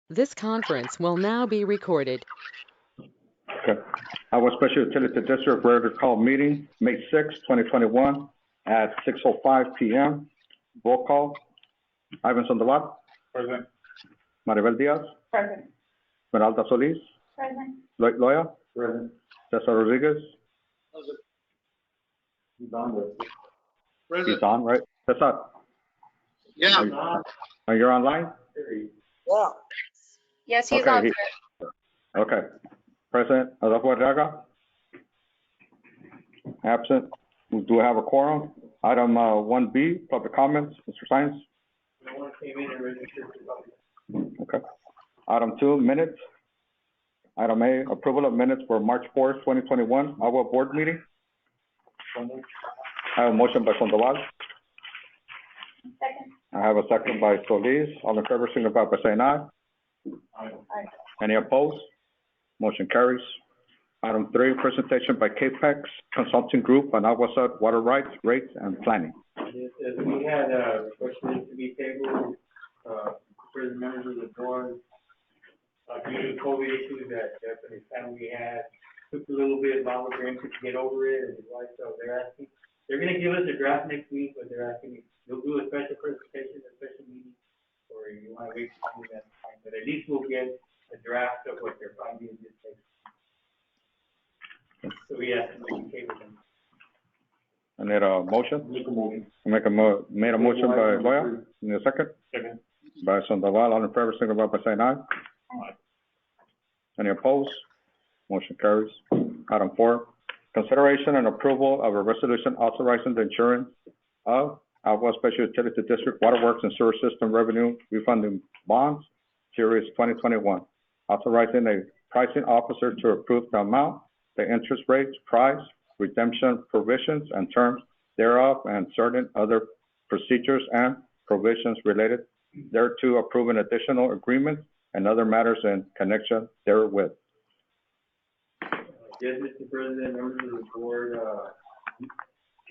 This conference will now be recorded. Okay. AGUA Special Utility District regular call meeting, May 6, 2021 at 6:05 p.m. Roll call. Ivan Sandoval. Present. Maribel Diaz. Present. Esmeralda Solis. Present. Lloyd Loya. Present. Cesar Rodriguez. He's on. He's on, right? Cesar, Yeah. are you online? Yeah. Yes, he's Okay, on. Okay. President Adolfo Arriaga. Absent. We do have a quorum. Item 1B, public comments. Mr. Science. No one came in and registered for public. Okay. Item 2, minutes. Item A, approval of minutes for March 4th, 2021, AGUA board meeting. I have a motion by Sandoval. Second. I have a second by Solis. All in favor, signify by saying aye. Aye. Any opposed? Motion carries. Item 3, presentation by CAPEX Consulting Group on AGUA SUD water rights, rates, and planning. Yes, as we had requested to be tabled, for the members of the board, due to the COVID issues that Jeff and his family had, took a little bit longer for him to get over it, and his wife, so they're gonna give us a draft next week, but they're asking, they'll do a special presentation, a special meeting, or you wanna wait for that time, but at least we'll get a draft of what they're finding in this case. So we have to make a table them. I need a motion. Make a motion. Made a motion by Loya. Need a second? Second. By Sandoval. All in favor, signify by saying aye. Aye. Any opposed? Motion carries. Item 4, consideration and approval of a resolution authorizing the insurance of AGUA Special Utility District Waterworks and Sewer System Revenue Refunding Bonds, Series 2021, authorizing a pricing officer to approve the amount, the interest rates, price, redemption provisions, and terms thereof, and certain other procedures and provisions related thereto, approving additional agreements and other matters in connection therewith. Yes, Mr. President, members of the board,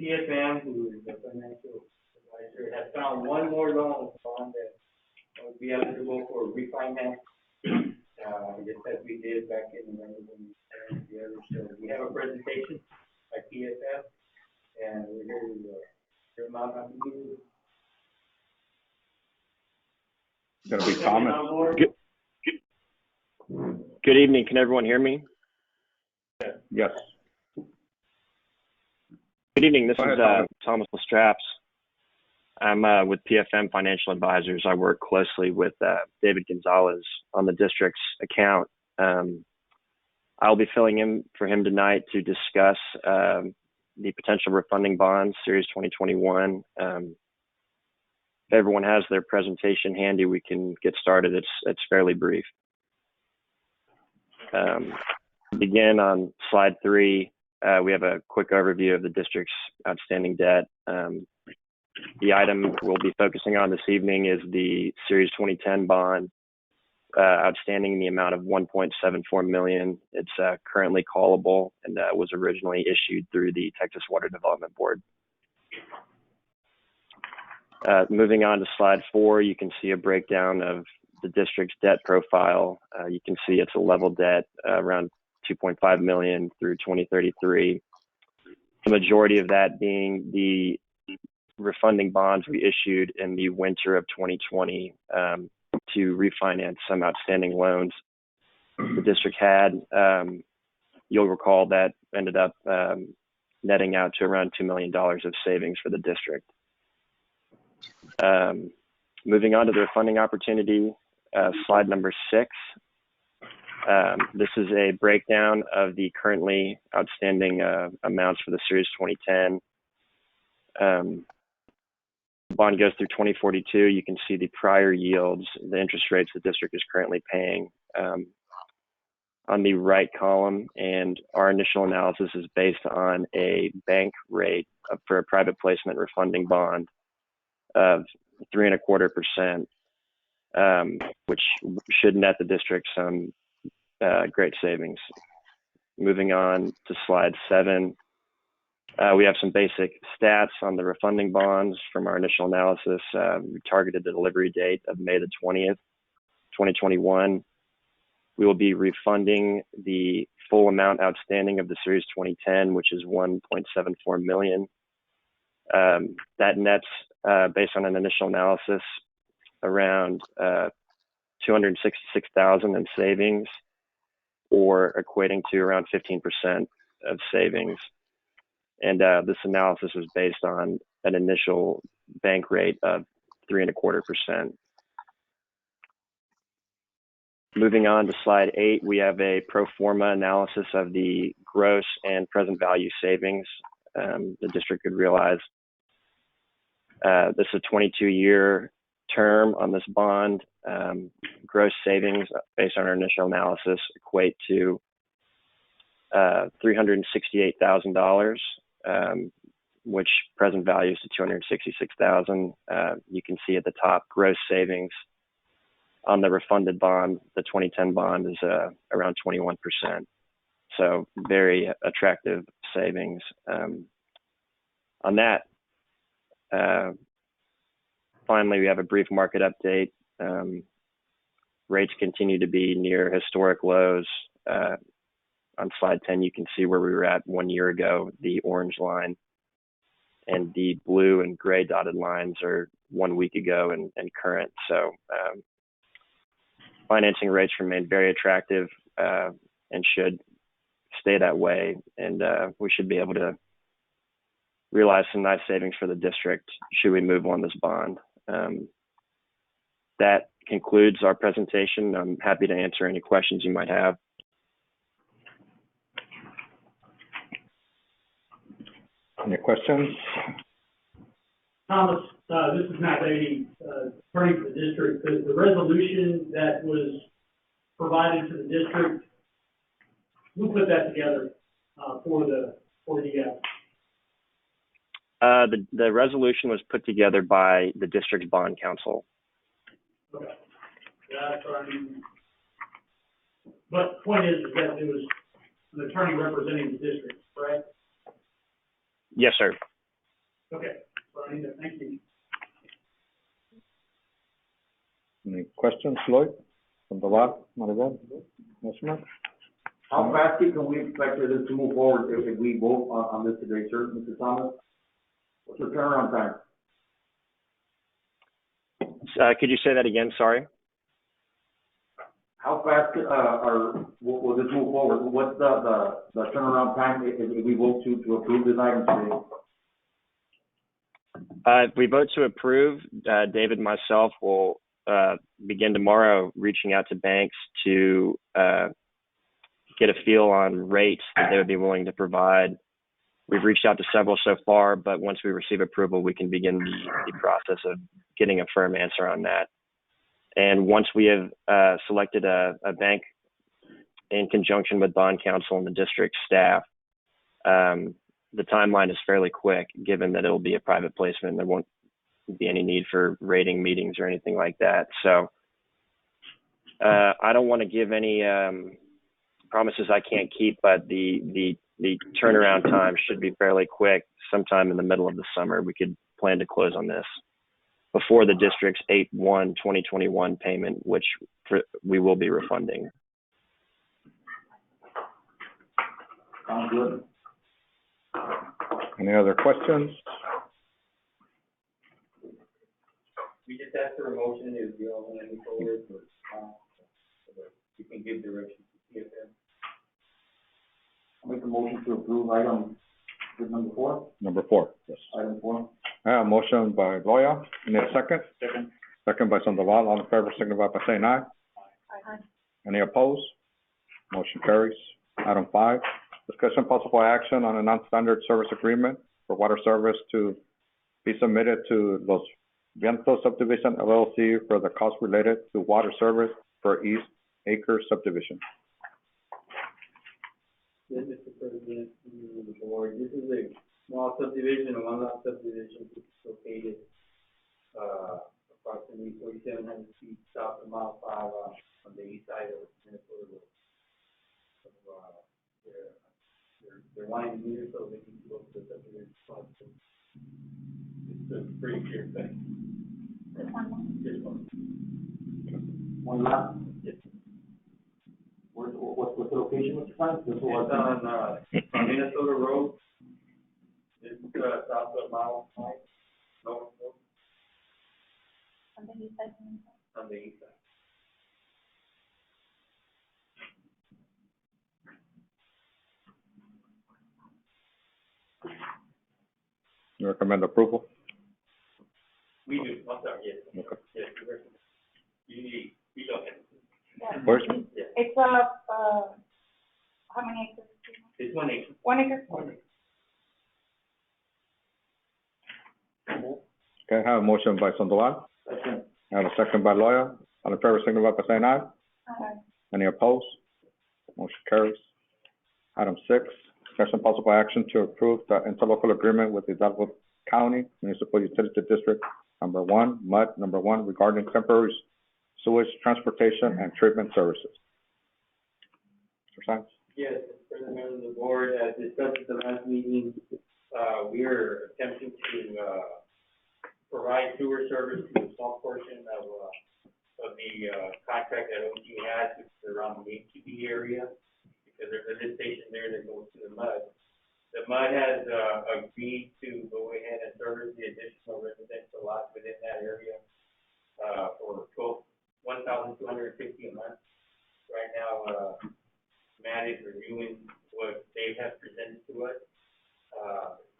PFM, who is the financial advisor, has found one more loan bond that would be eligible for refinance, just as we did back in November when we started the other. So we have a presentation by PFM, and we're here to hear them out on the meeting. It's gonna be common. Good evening. Can everyone hear me? Yes. Good evening. This is Thomas. Thomas Lestraps. I'm with PFM Financial Advisors. I work closely with David Gonzalez on the district's account. I'll be filling in for him tonight to discuss the potential refunding bonds, Series 2021. If everyone has their presentation handy, we can get started. It's fairly brief. Begin on slide 3. We have a quick overview of the district's outstanding debt. The item we'll be focusing on this evening is the Series 2010 bond, outstanding in the amount of $1.74 million. It's currently callable and was originally issued through the Texas Water Development Board. Moving on to slide 4, you can see a breakdown of the district's debt profile. You can see it's a level debt around $2.5 million through 2033. The majority of that being the refunding bonds we issued in the winter of 2020 to refinance some outstanding loans the district had. You'll recall that ended up netting out to around $2 million of savings for the district. Moving on to the refunding opportunity, slide number 6. This is a breakdown of the currently outstanding amounts for the Series 2010. The bond goes through 2042. You can see the prior yields, the interest rates the district is currently paying on the right column, and our initial analysis is based on a bank rate for a private placement refunding bond of 3.25%, which should net the district some great savings. Moving on to slide 7, we have some basic stats on the refunding bonds from our initial analysis. We targeted the delivery date of May the 20th, 2021. We will be refunding the full amount outstanding of the Series 2010, which is $1.74 million. That nets, based on an initial analysis, around $266,000 in savings, or equating to around 15% of savings. And this analysis was based on an initial bank rate of 3.25%. Moving on to slide 8, we have a pro forma analysis of the gross and present value savings the district could realize. This is a 22-year term on this bond. Gross savings based on our initial analysis equate to $368,000, which present value is to $266,000. You can see at the top, gross savings on the refunded bond, the 2010 bond, is around 21%. So very attractive savings. On that, finally, we have a brief market update. Rates continue to be near historic lows. On slide 10, you can see where we were at 1 year ago, the orange line, and the blue and gray dotted lines are 1 week ago and current. So financing rates remain very attractive and should stay that way. And we should be able to realize some nice savings for the district should we move on this bond. That concludes our presentation. I'm happy to answer any questions you might have. Any questions? Thomas, this is Matt Beatty, attorney for the district. The resolution that was provided to the district, who put that together for the The resolution was put together by the district's bond counsel. Okay. That's what I mean. But the point is that it was an attorney representing the district, correct? Yes, sir. Okay. Well, I need to thank you. Any questions, Lloyd? From the lot, Maribel? Yes, ma'am? How fast can we expect this to move forward if we vote on this today, sir, Mr. Thomas? What's the turnaround time? Could you say that again? Sorry. How fast will this move forward? What's the turnaround time if we vote to approve this item today? If we vote to approve, David and myself will begin tomorrow reaching out to banks to get a feel on rates that they would be willing to provide. We've reached out to several so far, but once we receive approval, we can begin the process of getting a firm answer on that. And once we have selected a bank in conjunction with bond counsel and the district staff, the timeline is fairly quick, given that it will be a private placement. There won't be any need for rating meetings or anything like that. So I don't want to give any promises I can't keep, but the turnaround time should be fairly quick. Sometime in the middle of the summer, we could plan to close on this before the district's 8/1/2021 payment, which we will be refunding. Sounds good. Any other questions? We just asked for a motion if you all want to move forward, so that you can give direction to CFM. I'll make a motion to approve item number 4. Number 4, yes. Item 4. Motion by Loya. Need a second? Second. Second by Sandoval. All in favor, signify by saying aye. Aye. Any opposed? Motion carries. Item 5, discussion possible action on a non-standard service agreement for water service to be submitted to Los Vientos Subdivision LLC for the cost related to water service for East Acre Subdivision. Yes, Mr. President, members of the board, this is a small subdivision, a one-lot subdivision, which is located approximately 4,700 feet south of Mile 5 on the east side of Minnesota Road. They're wanting to use it so they can go to the subdivision process. It's a pretty clear thing. This one. one lot? What's the location, Mr. Sines? It's on Minnesota Road. It's south of Mile 5, north On the east side. on the east side. You recommend approval? We do, I'm sorry, yes. Okay. Yes, we don't have. Yeah. Where's, It's how many acres? It's 1 acre. 1 acre? okay, I have a motion by Sandoval. Second. I have a second by Loya. All in favor, signify by saying aye. Aye. Any opposed? Motion carries. Item 6, discussion possible action to approve the interlocal agreement with Hidalgo County Municipal Utility District number 1, MUD number 1, regarding temporary sewage transportation and treatment services. Mr. Sines? Yes, for the members of the board, as discussed at the last meeting, we are attempting to provide sewer service to a small portion of the contract that OG has, which is around the ATB area, because there's a lift station there that goes to the MUD. The MUD has agreed to go ahead and service the additional residential lots within that area for $1,250 a month. Right now, Matt is reviewing what they have presented to us.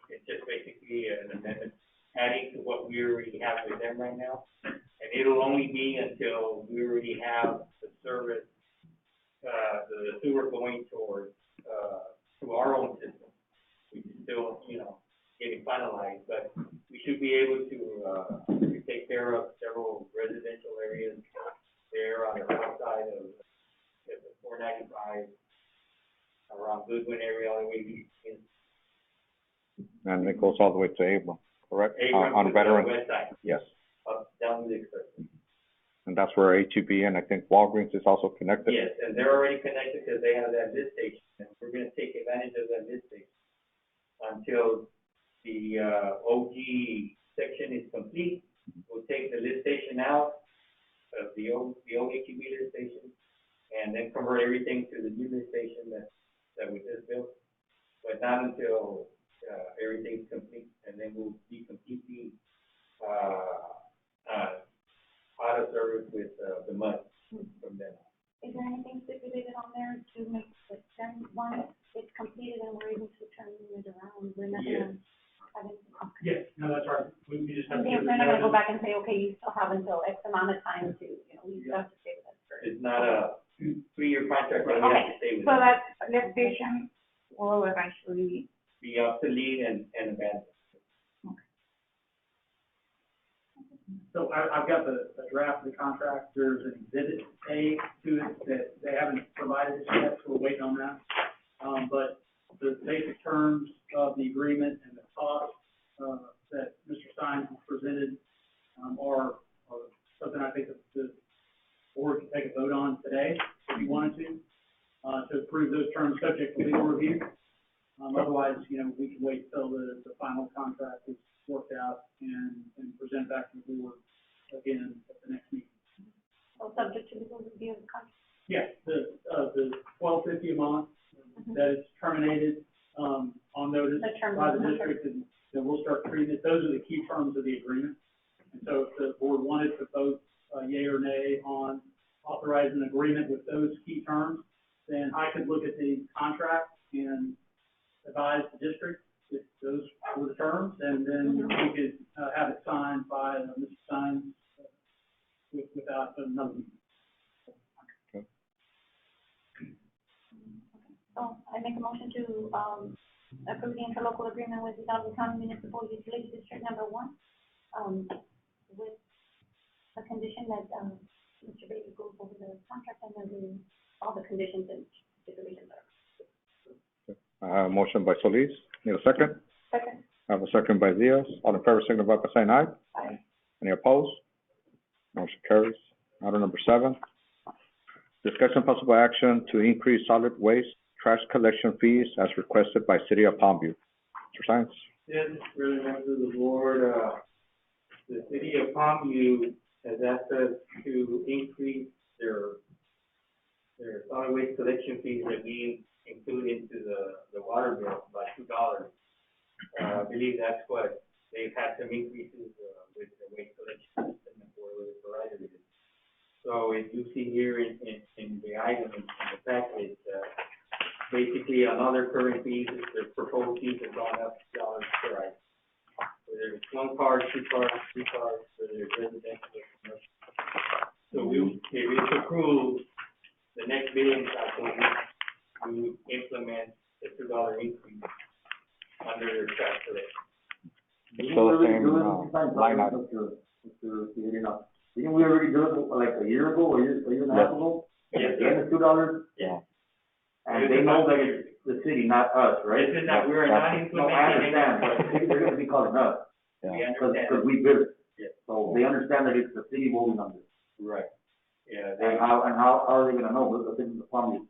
It's just basically an amendment adding to what we already have with them right now. And it'll only be until we already have the service, the sewer going towards, to our own system, which is still, getting finalized, but we should be able to take care of several residential areas there on the south side of the 495, around Goodwin area, all the way in. And it goes all the way to Abram, correct? Abram On to the Veterans? west side, Yes. up down to the expressway. And that's where ATB and I think Walgreens is also connected? Yes, and they're already connected because they have that lift station, and we're gonna take advantage of that lift station until the, OG section is complete. We'll take the lift station out of the old ATB lift station, and then convert everything to the new lift station that we just built. But not until, everything's complete, and then we'll be completely, out of service with, the MUD from then on. Is there anything stipulated on there to make the turn, once it's completed and we're able to turn it around, we're not Yes. gonna have it? Okay. Yes, no, that's right. We just have to. They're not gonna go back and say, okay, you still have until X amount of time to, we still have to stay with us for. It's not a 3-year contract that we have to stay with. So that lift station will eventually. Be obsolete and abandoned. So I've got the draft of the contract. There's an exhibit A to it that they haven't provided us yet, so we're waiting on that. But the basic terms of the agreement and the cost, that Mr. Stein presented, are something I think that the board can take a vote on today, if you wanted to approve those terms subject to legal review. Otherwise, we can wait till the final contract is worked out and present back to the board again at the next meeting. So subject to legal review of the contract. Yes, the $1,250 a month that is terminated, on notice by the district, and then we'll start treating it. Those are the key terms of the agreement. And so if the board wanted to vote yea or nay on authorizing an agreement with those key terms, then I could look at the contract and advise the district if those were the terms, and then we could have it signed by Mr. Stein without another meeting. So I make a motion to, approve the interlocal agreement with Hidalgo County Municipal Utility District number 1, with the condition that, Mr. Bailey goes over the contract and then all the conditions and stipulations are. Motion by Solis. Need a second? Second. I have a second by Diaz. All in favor, signify by saying aye. Aye. Any opposed? Motion carries. Item number 7, discussion possible action to increase solid waste trash collection fees as requested by City of Palmview. Mr. Sines? Yes, really members of the board, the City of Palmview has asked us to increase their solid waste collection fees that we include into the water bill by $2. I believe that's what they've had some increases with the waste collection system or with the provider. So if you see here in the item, in the package, basically on other current fees, the proposed fees have gone up $2 per item. Whether it's 1 car, 2 cars, 3 cars, whether it's residential or commercial. So if it's approved, the next billing cycle, we implement the $2 increase under their tax collection. So the same, line item. Didn't we already do it like a year ago, or a year and a half ago? Yes, And the $2? Yeah. And they know that it's the city, not us, right? This is not, we are not No, I implementing understand, it. but they're gonna be calling us, We understand. because we bid it. Yes. So they understand that it's the city voting on this. Right. Yeah, And how are they gonna know, the city of Palmview?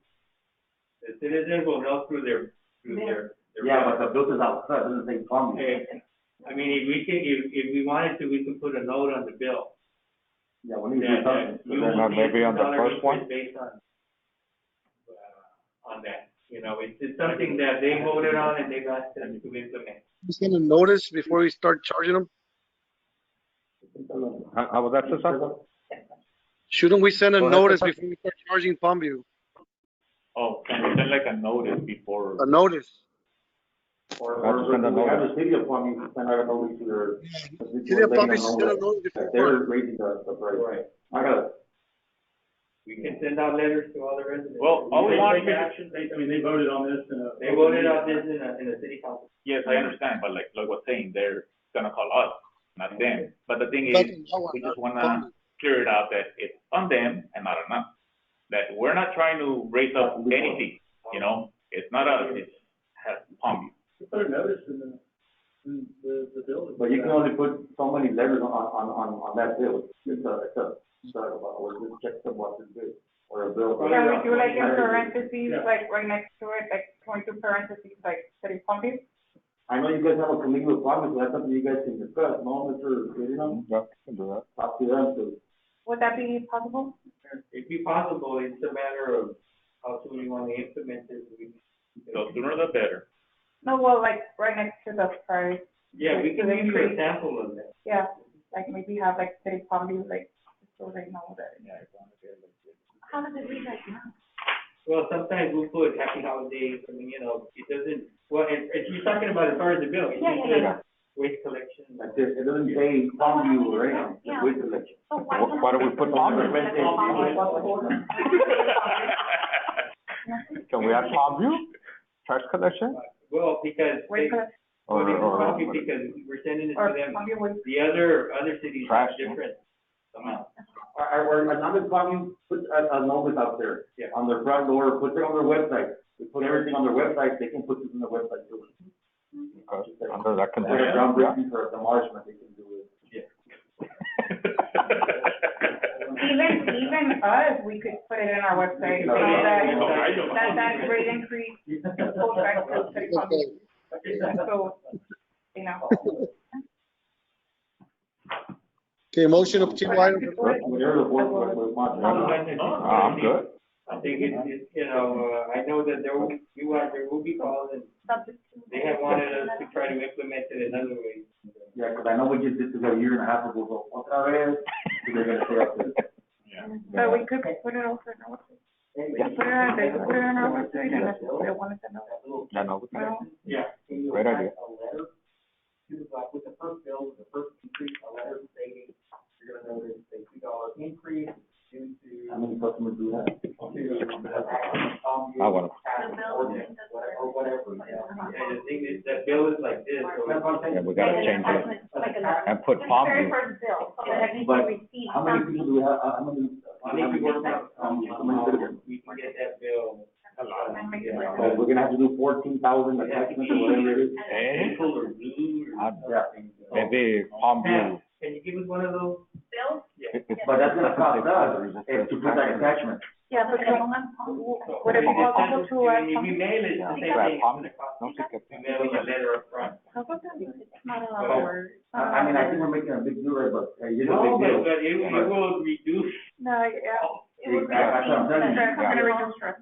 the citizens will know through their. Yeah, but the bill is outside, it doesn't say Palmview. Okay. I mean, if we wanted to, we could put a note on the bill. Yeah, we need to do something. You then will see maybe on the $2 first one? increase based on that. You know, it's something that they voted on and they've asked us to implement. We send a notice before we start charging them? How was that, Cesar? Shouldn't we send a Go ahead, notice Cesar. before we start charging Palmview? Oh, can we send like a notice before? A notice? Or Have to send a we have notice. the city of Palmview send out a notice to their. City of Palmview should send a notice before. That they're raising the price. Right. I got it. We can send out letters to all the residents. Well, all we want, Take action, they voted on this in a. They voted on this in a city council. yes, I understand, but like was saying, they're gonna call us, not them. But the thing is, we just wanna clear it out that it's on them and not on us. That we're not trying to raise up anything, you know? It's not us, it's Palmview. Put a notice in the bill. But you can only put so many letters on that bill. It's a, or just check the what's in bill, or a bill. Can we do like in parentheses, Yeah. like right next to it, like 22 parentheses, like City of Palmview? I know you guys have a committee with Palmview, so that's something you guys can discuss, no, Mr. Medina? Yeah, can do that. Talk to them, so. Would that be possible? If be possible, it's a matter of how soon you want to implement this. So sooner the better. No, well, like right next to the price. Yeah, we can give you a sample of that. Yeah, like maybe have like City of Palmview, like, so they know that. How does it read right now? Well, sometimes we'll put happy holidays, I mean, you know, it doesn't, well, if you're talking about as far as the bill, it just says waste collection. That's it, it doesn't say Palmview or anything, it's waste collection. So Why do we put Palmview? Can we add Palmview? Trash collection? Well, because Wait, they, because we're sending it or to them. Palmview would, The other cities have Trash, no? different amounts. Or another Palmview, put a notice out there. Yeah. On their front door, put it on their website. We put everything on their website, they can put it on their website too. Okay, under that Like a condition, yeah. groundbreaking for demolishment, they can do it. even us, we could put it in our website, so that rate increase goes back to City of Palmview. So, you know. Okay, motion of table item. Whatever the board wants. I'm good. I think it's, you know, I know that there will be calls and they have wanted us to try to implement it another way. Yeah, cause I know we just did this a year and a half ago, so otra vez, they're gonna say up there. So we could put it also in our website. They could put it on our website, and if they wanted to know. Yeah, no, we can. Well, Yeah. Great idea. With the first bill, the first increase, a letter stating you're gonna notice a $2 increase due to. How many customers do that? I want Or whatever. And the thing is, that bill is like this, so. Yeah, we gotta change it and put Palmview. But how many people do we have, how many? I need to work How many citizens? we can get that bill. So we're gonna have to do 14,000 attachments or whatever it is? People or blue or. Yeah. Maybe Palmview. Can you give us one of those? Bills? Yeah. But that's gonna cost us, to put that attachment. yeah, but would it be possible to, If you mail it, it's the same thing. No sé qué. You mail a letter up front. how about that? It's not a lot of words. I mean, I think we're making a big deal, right, but, it is a No, big deal. but it will reduce. No, yeah, It would be That's what I'm telling you. That's Yeah. gonna reduce stress.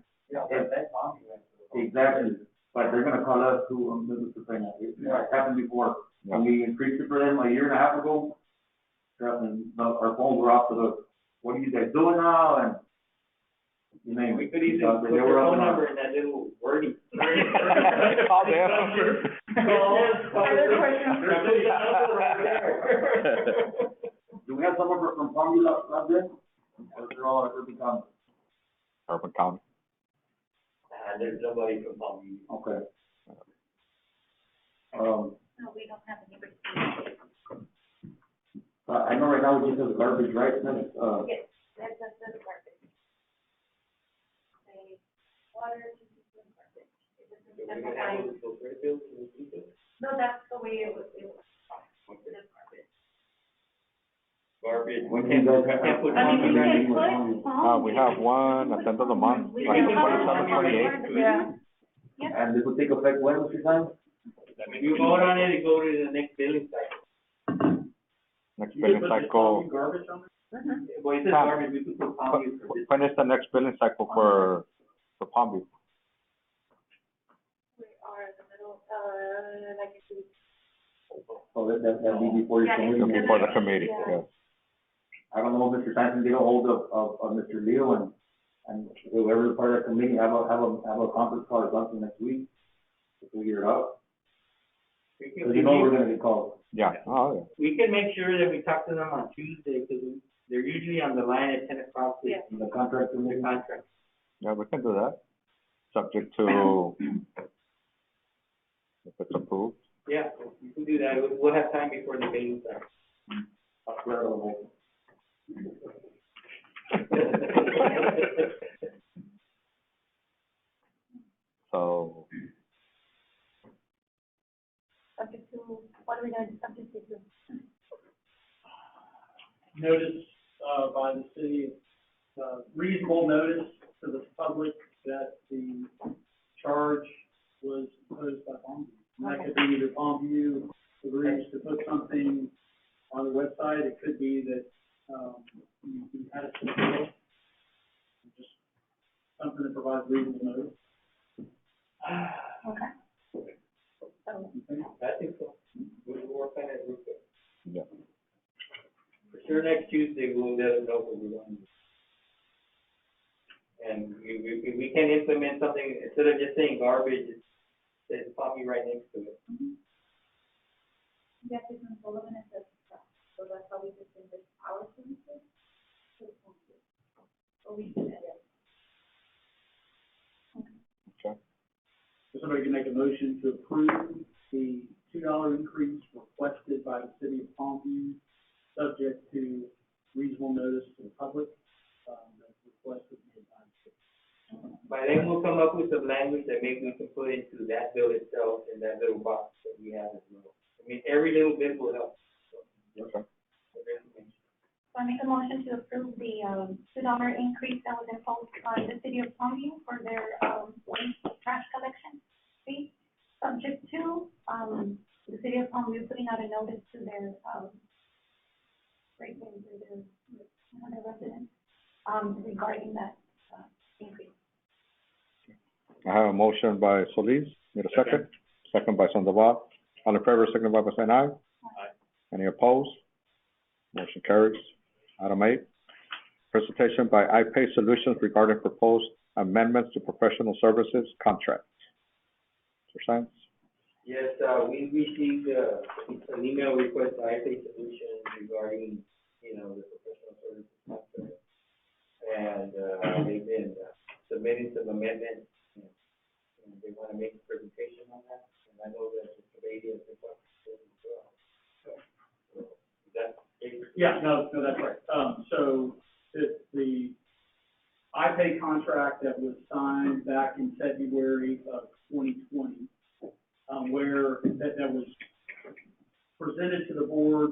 Exactly, but they're gonna call us to, Mr. Peña, it's happened before, when we increased it for them a year and a half ago, our phones were off to the, what are you guys doing now, and, you name it. We could even So put they your were phone on- number in that little wording. Call them. Other questions? Do we have someone from Palmview last then? Or they're all Urban County? Urban County. There's nobody from Palmview. Okay. No, we don't have any receipts. I know right now we just have the garbage, right, then it's, Yes, that's the garbage. The water, garbage. No, that's the way it was, just garbage. Garbage, we can't put I mean, we can one. put. We have one at the end of the month, We like can have 27, 28. Yeah. Yes. and this will take effect when, Mr. Simon? If you vote on it, it go to the next billing cycle. Next billing cycle. Garbage on it? Well, it says garbage, we could put Palmview for this. When is the next billing cycle for Palmview? We are in the middle, like a two. So that'll be before your Yeah, committee. Before the committee, Yeah. yes. I don't know if Mr. Sampson get a hold of Mr. Leo and whoever is part of the committee, have a conference call or something next week to figure it out. Cause you know we're gonna get called. Yeah, oh, yeah. We can make sure that we talk to them on Tuesday, because they're usually on the line at 10 o'clock with The contract the committee. contract. Yeah, we can do that, subject to if it's approved. Yeah, you can do that, we'll have time before the billing starts. I'll swear it over. So, Subject to, what are we gonna do subject to? Notice, by the city, reasonable notice to the public that the charge was imposed by Palmview. And that could be either Palmview agrees to put something on the website, it could be that, you had it to the bill. Just something that provides reasonable notice. Okay. So, I think so. We'll work on it real quick. yeah. For sure, next Tuesday, we'll let them know what we want. And we can implement something, instead of just saying garbage, it says Palmview right next to it. yes, it's in Sullivan and City, so that's how we distinguish our services. So we can edit. Okay. So somebody can make a motion to approve the $2 increase requested by the city of Palmview, subject to reasonable notice to the public, that request is made by the city. By then, we'll come up with some language that maybe we can put into that bill itself, in that little box that we have as well. I mean, every little bit will help. Okay. So I make a motion to approve the, $2 increase that was imposed on the city of Palmview for their, waste trash collection fee, subject to, the city of Palmview putting out a notice to their, residents, regarding that, increase. I have a motion by Solis, need a second? Second by Sandoval. All in favor, signify by saying aye. Aye. Any opposed? Motion carries. Item 8, presentation by iPay Solutions regarding proposed amendments to professional services contracts. Mr. Science? Yes, we received, an email request by iPay Solutions regarding, the professional services contract. And, they've been submitting some amendments, and they want to make a presentation on that. And I know that Mr. Beatty has been talking to them as well. So, is that basically? Yeah, no, that's right. So the iPay contract that was signed back in February of 2020, where that was presented to the board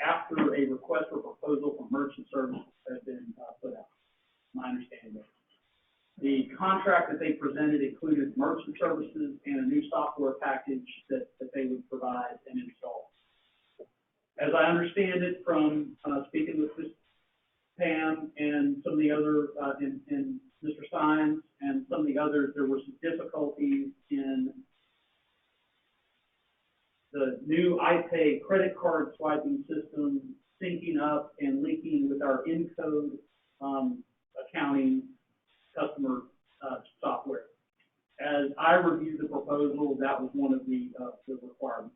after a request for proposal for merchant services had been put out. My understanding. The contract that they presented included merchant services and a new software package that they would provide and install. As I understand it from speaking with Pam and some of the other, and Mr. Steins and some of the others, there were some difficulties in the new iPay credit card swiping system syncing up and linking with our Encode accounting customer software. As I reviewed the proposal, that was one of the requirements.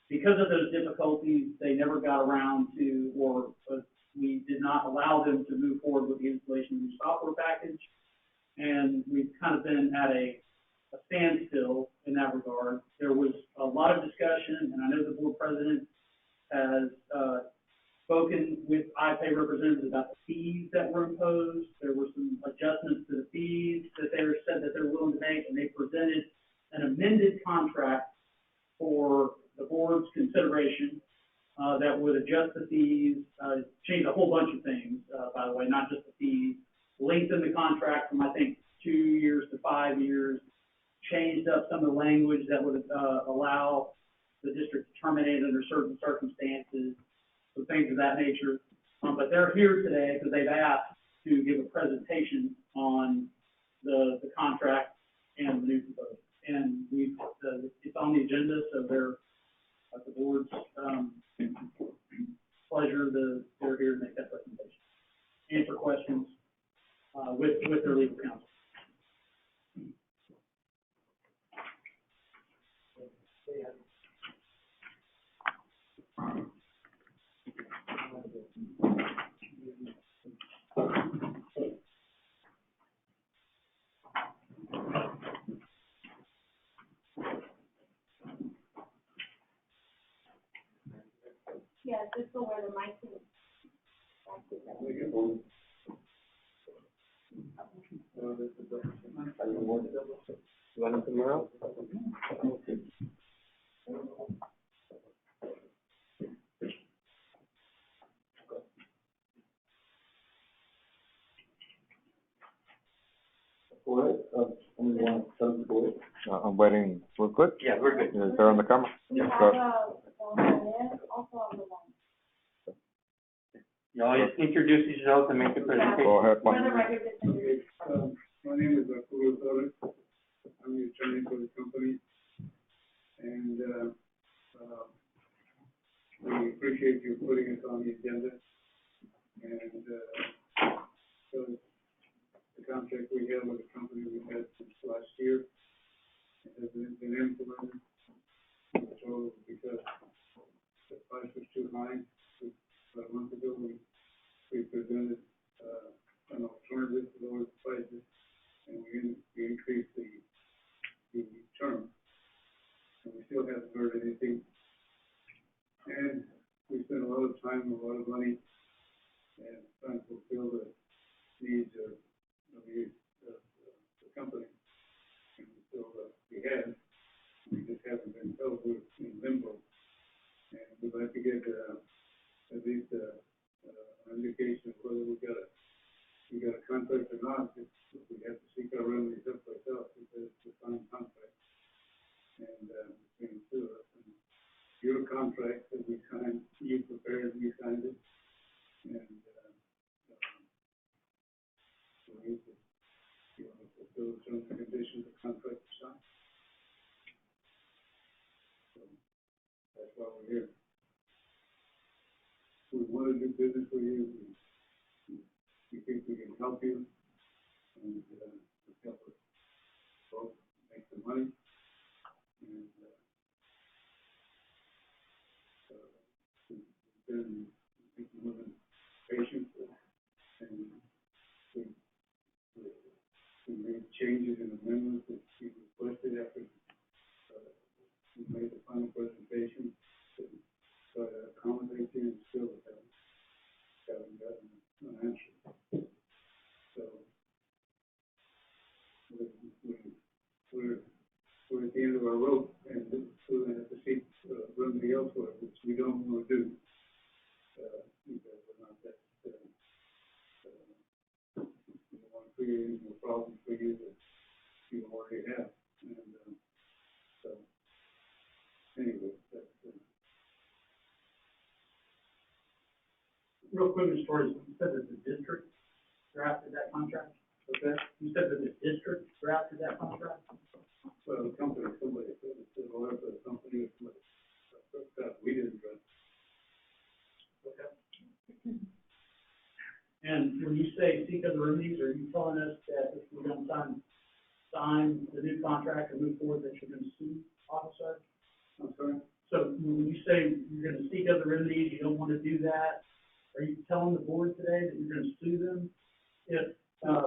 Because of those difficulties, they never got around to, or we did not allow them to move forward with the installation of the software package. And we've kind of been at a standstill in that regard. There was a lot of discussion, and I know the board president has spoken with iPay representatives about the fees that were imposed. There were some adjustments to the fees that they said that they're willing to make, and they presented an amended contract for the board's consideration that would adjust the fees, change a whole bunch of things, by the way, not just the fees, lengthen the contract from, I think, 2 years to 5 years, changed up some of the language that would allow the district to terminate under certain circumstances, so things of that nature. But they're here today because they've asked to give a presentation on the contract and the new proposal. And it's on the agenda, so they're at the board's pleasure. They're here to make that presentation, answer questions with their legal counsel. Yeah, just go where the mic is. I'm waiting. We're good? Yeah, we're good. Is there on the camera? We have Go. also on the line. Y'all just introduce yourself and make the presentation. Go ahead, For Juan. the record, just introduce. My name is Cuevitas. I'm the attorney for the company, and we appreciate you putting us on the agenda. And so the contract we have with the company we've had since last year has been implemented. So because the price was too high, about a month ago we presented an alternative to lower the prices, and we increased the term, and we still haven't heard anything. And we spent a lot of time and a lot of money and trying to fulfill the needs of the company, and we still we just haven't been told. We're in limbo, and we'd like to get at least an indication of whether we got a contract or not. If we have to seek our remedies up ourselves, because it's a signed contract, and between the two of us. And your contract that we signed, you prepared, we signed it, and so we need to, fulfill the terms and conditions of contract to sign. So that's why we're here. We want to do business with you. We think we can help you, and help us both make the money. And we've been more than patient, and we made changes and amendments that you requested after we made the final presentation to try to accommodate you, and still haven't gotten an answer. So we're at the end of our rope, and we're going to have to seek remedy elsewhere, which we don't want to do, because we're not that, we don't want to create any more problems for you that you already have. And so anyway, that's Real quick, Mr. Torres, said that the district drafted that contract? Okay? You said that the district drafted that contract? Well, the company, somebody, it's in order for the company, we didn't draft. Okay. And when you say seek other remedies, are you telling us that if we don't sign the new contract and move forward, that you're gonna sue officer? I'm sorry? So when you say you're gonna seek other remedies, you don't wanna do that, are you telling the board today that you're gonna sue them if,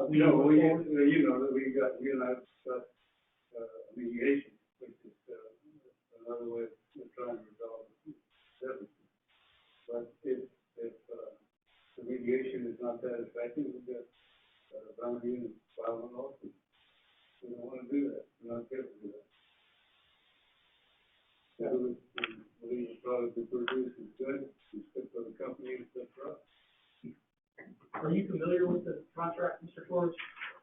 we No, don't move forward? you know, that we and I got, mediation, which is, another way of trying to resolve everything. But if, the mediation is not satisfactory, we got, Palmview file a lawsuit. We don't wanna do that, we're not able to do that. So, we believe the product we produce is good, it's good for the company, it's good for us. Are you familiar with the contract, Mr. Torres?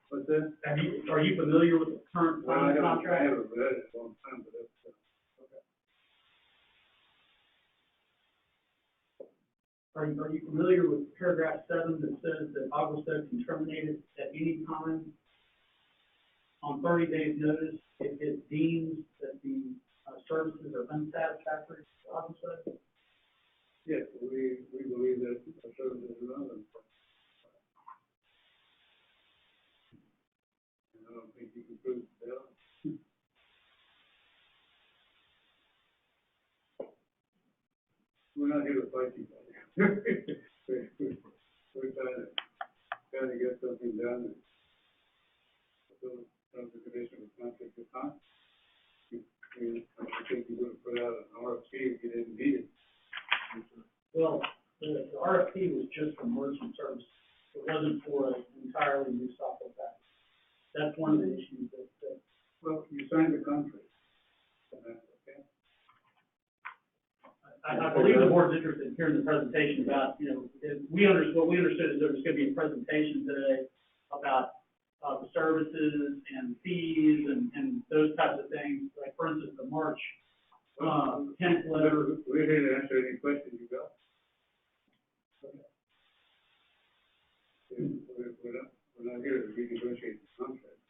What's that? Are you familiar with the current Well, I contract? haven't read it in a long time, but that's, Are you familiar with paragraph 7 that says that AGUA can terminate it at any time on 30 days notice if it deems that the services are unsatisfactory to AGUA? yes, we believe that our services are relevant. And I don't think you can prove that. We're not here to fight you, buddy. We're trying to get something done. So, terms and conditions will not take the time. I think you're gonna put out an RFP if you didn't need it. Well, the RFP was just for merchant service. It wasn't for an entirely new software package. That's one of the issues that Well, you signed the contract. Okay? I believe the board's interested in hearing the presentation about, what we understood is there was gonna be a presentation today about, the services and fees and those types of things, like for instance, the March, 10th letter. We're here to answer any questions you got. We're not here to renegotiate the contract.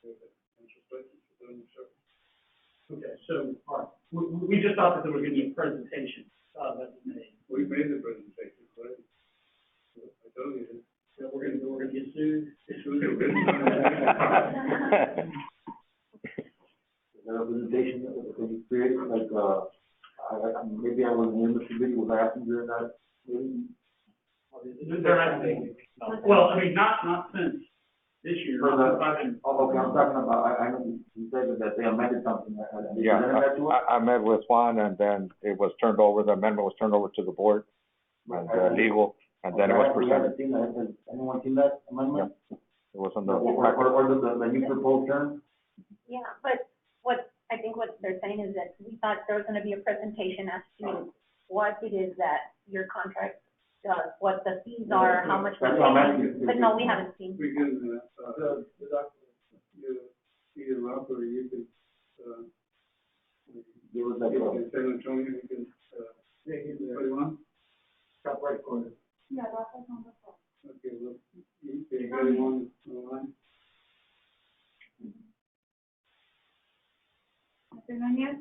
We're here to answer questions for them, sir. Okay, so, all right, we just thought that there was gonna be a presentation, that was made. We made the presentation, right? I told you this. That we're gonna get sued. Is there a presentation that you created, like, maybe I wasn't in the committee, was I asking during that meeting? Well, I mean, not since this year. Okay, I'm talking about, I know you said that they amended something. I met with Juan, and then it was turned over, the amendment was turned over to the board and legal, and then it was presented. Has anyone seen that amendment? It was on the. Or the new proposed term? Yeah, but what they're saying is that we thought there was gonna be a presentation as to what it is that your contract does, what the fees are, how much we're paying, but no, we haven't seen. We can, the document, either Rob or you can, Give us like a. San Antonio, you can, put it on. Top right corner. Yeah, that's on the phone. Okay, well, you got it on online? Mr. Nunez?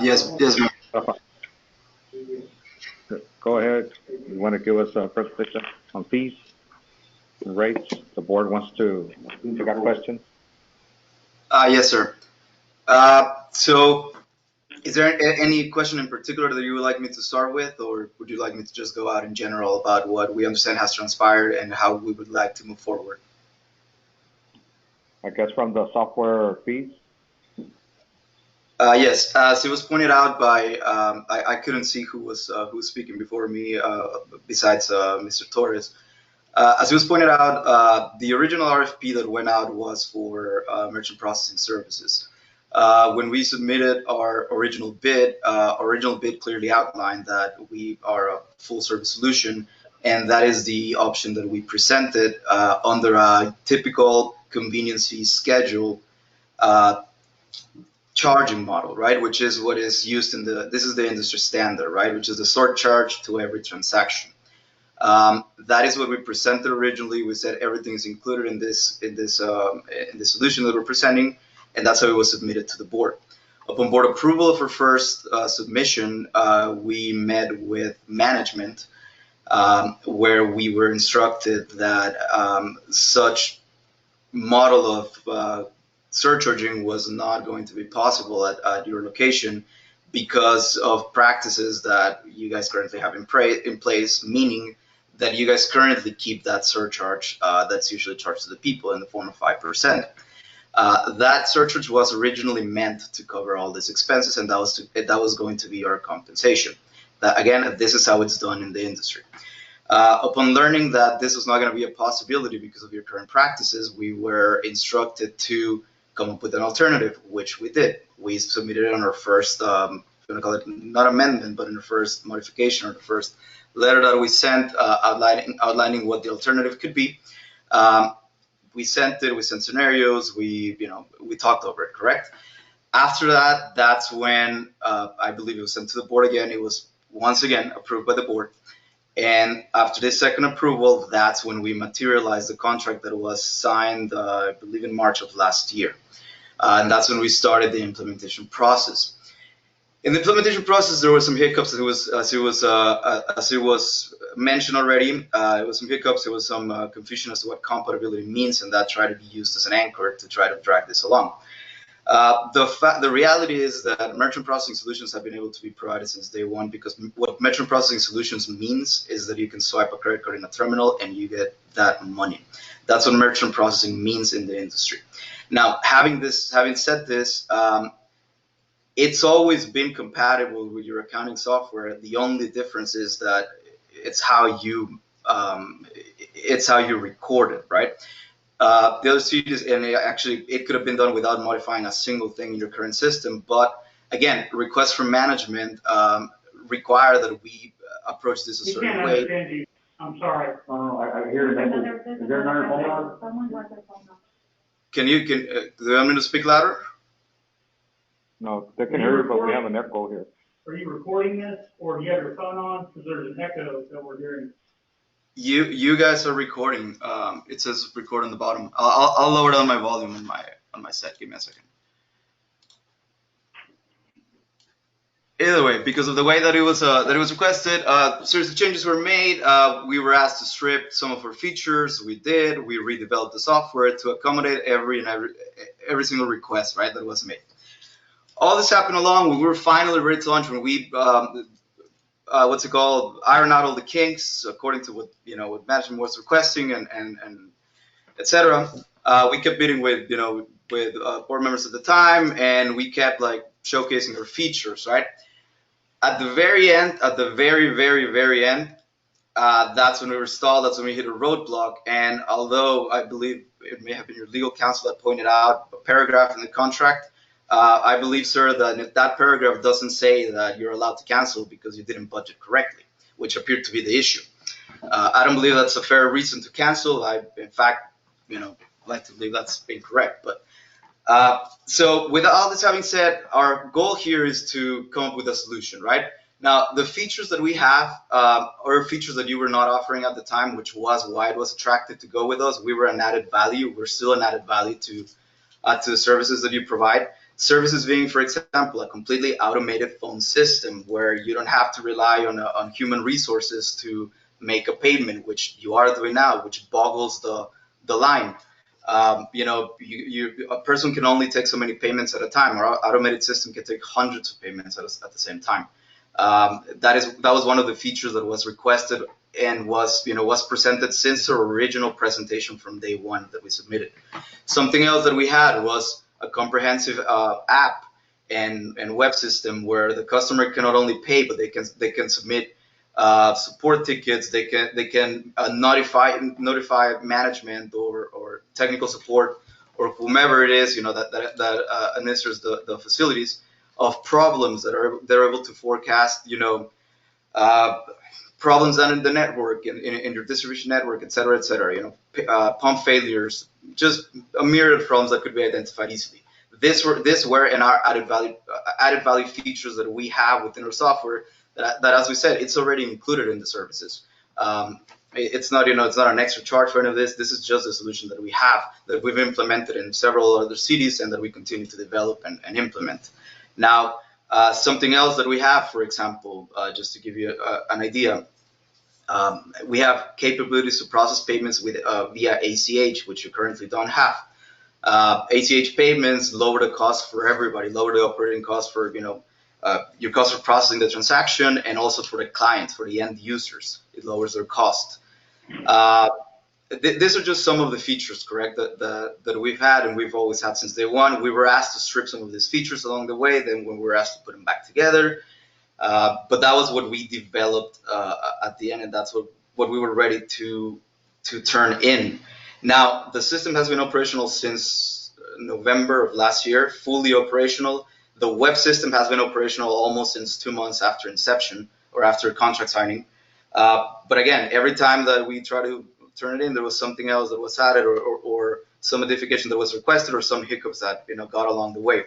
Yes, ma'am. Go ahead. You want to give us a presentation on fees and rates? The board wants to take a question. Yes, sir. So is there any question in particular that you would like me to start with, or would you like me to just go out in general about what we understand has transpired and how we would like to move forward? I guess from the software fees? Yes, as it was pointed out by, I couldn't see who was speaking before me, besides Mr. Torres. As it was pointed out, the original RFP that went out was for merchant processing services. When we submitted our original bid clearly outlined that we are a full service solution, and that is the option that we presented under a typical convenience fee schedule charging model, right? Which is what is used this is the industry standard, right? Which is the surcharge to every transaction. That is what we presented originally. We said everything is included in this solution that we're presenting, and that's how it was submitted to the board. Upon board approval of our first submission, we met with management, where we were instructed that such model of surcharging was not going to be possible at your location because of practices that you guys currently have in place, meaning that you guys currently keep that surcharge that's usually charged to the people in the form of 5%. That surcharge was originally meant to cover all these expenses, and that was going to be our compensation. Again, this is how it's done in the industry. Upon learning that this was not going to be a possibility because of your current practices, we were instructed to come up with an alternative, which we did. We submitted it on our first, if you want to call it not amendment, but in the first modification or the first letter that we sent, outlining what the alternative could be. We sent scenarios, we talked over it, correct? After that, that's when I believe it was sent to the board again. It was once again approved by the board. And after this second approval, that's when we materialized the contract that was signed, I believe in March of last year. And that's when we started the implementation process. In the implementation process, there were some hiccups. As it was mentioned already, there was some hiccups. There was some confusion as to what compatibility means, and that tried to be used as an anchor to try to drag this along. The reality is that merchant processing solutions have been able to be provided since day one, because what merchant processing solutions means is that you can swipe a credit card in a terminal and you get that money. That's what merchant processing means in the industry. Now, having said this, it's always been compatible with your accounting software. The only difference is that it's how you record it, right? The other stages, and it could have been done without modifying a single thing in your current system. But again, requests from management require that we approach this a certain way. I'm sorry. I hear it. Is there another phone on? Someone wants their phone on. Do you want me to speak louder? No, they can hear you, but we have an echo here. Are you recording this, or do you have your phone on? Because there's an echo that we're hearing. You guys are recording. It says record on the bottom. I'll lower down my volume on my set. Give me a second. Either way, because of the way that it was requested, series of changes were made. We were asked to strip some of our features. We did. We redeveloped the software to accommodate every single request, right, that was made. All this happened along when we were finally ready to launch. When we iron out all the kinks according to what management was requesting and etc. We kept meeting with board members at the time, and we kept showcasing our features, right? At the very end, at the very, very, very end, that's when we were stalled. That's when we hit a roadblock. And although I believe it may have been your legal counsel that pointed out a paragraph in the contract, I believe, sir, that paragraph doesn't say that you're allowed to cancel because you didn't budget correctly, which appeared to be the issue. I don't believe that's a fair reason to cancel. In fact, like to believe that's incorrect. But so with all this having said, our goal here is to come up with a solution, right? Now, the features that we have are features that you were not offering at the time, which was why it was attractive to go with us. We were an added value. We're still an added value to the services that you provide. Services being, for example, a completely automated phone system where you don't have to rely on human resources to make a payment, which you are doing now, which boggles the line. A person can only take so many payments at a time. Our automated system can take hundreds of payments at the same time. That was one of the features that was requested and was presented since our original presentation from day one that we submitted. Something else that we had was a comprehensive app and web system where the customer can not only pay, but they can submit support tickets. They can notify management or technical support or whomever it is that administers the facilities of problems that they're able to forecast. Problems in the network, in your distribution network, et cetera, et cetera. Pump failures, just a myriad of problems that could be identified easily. This were in our added value features that we have within our software that, as we said, it's already included in the services. It's not, it's not an extra charge for any of this. This is just a solution that we have, that we've implemented in several other cities and that we continue to develop and implement. Now, something else that we have, for example, just to give you an idea, we have capabilities to process payments with via ACH, which you currently don't have. ACH payments lower the cost for everybody, lower the operating cost for your cost for processing the transaction, and also for the client, for the end users. It lowers their cost. These are just some of the features, correct, that we've had and we've always had since day one. We were asked to strip some of these features along the way, then when we were asked to put them back together. But that was what we developed at the end, and that's what we were ready to turn in. Now, the system has been operational since November of last year, fully operational. The web system has been operational almost since 2 months after inception or after contract signing. But again, every time that we try to turn it in, there was something else that was added or some modification that was requested or some hiccups that got along the way.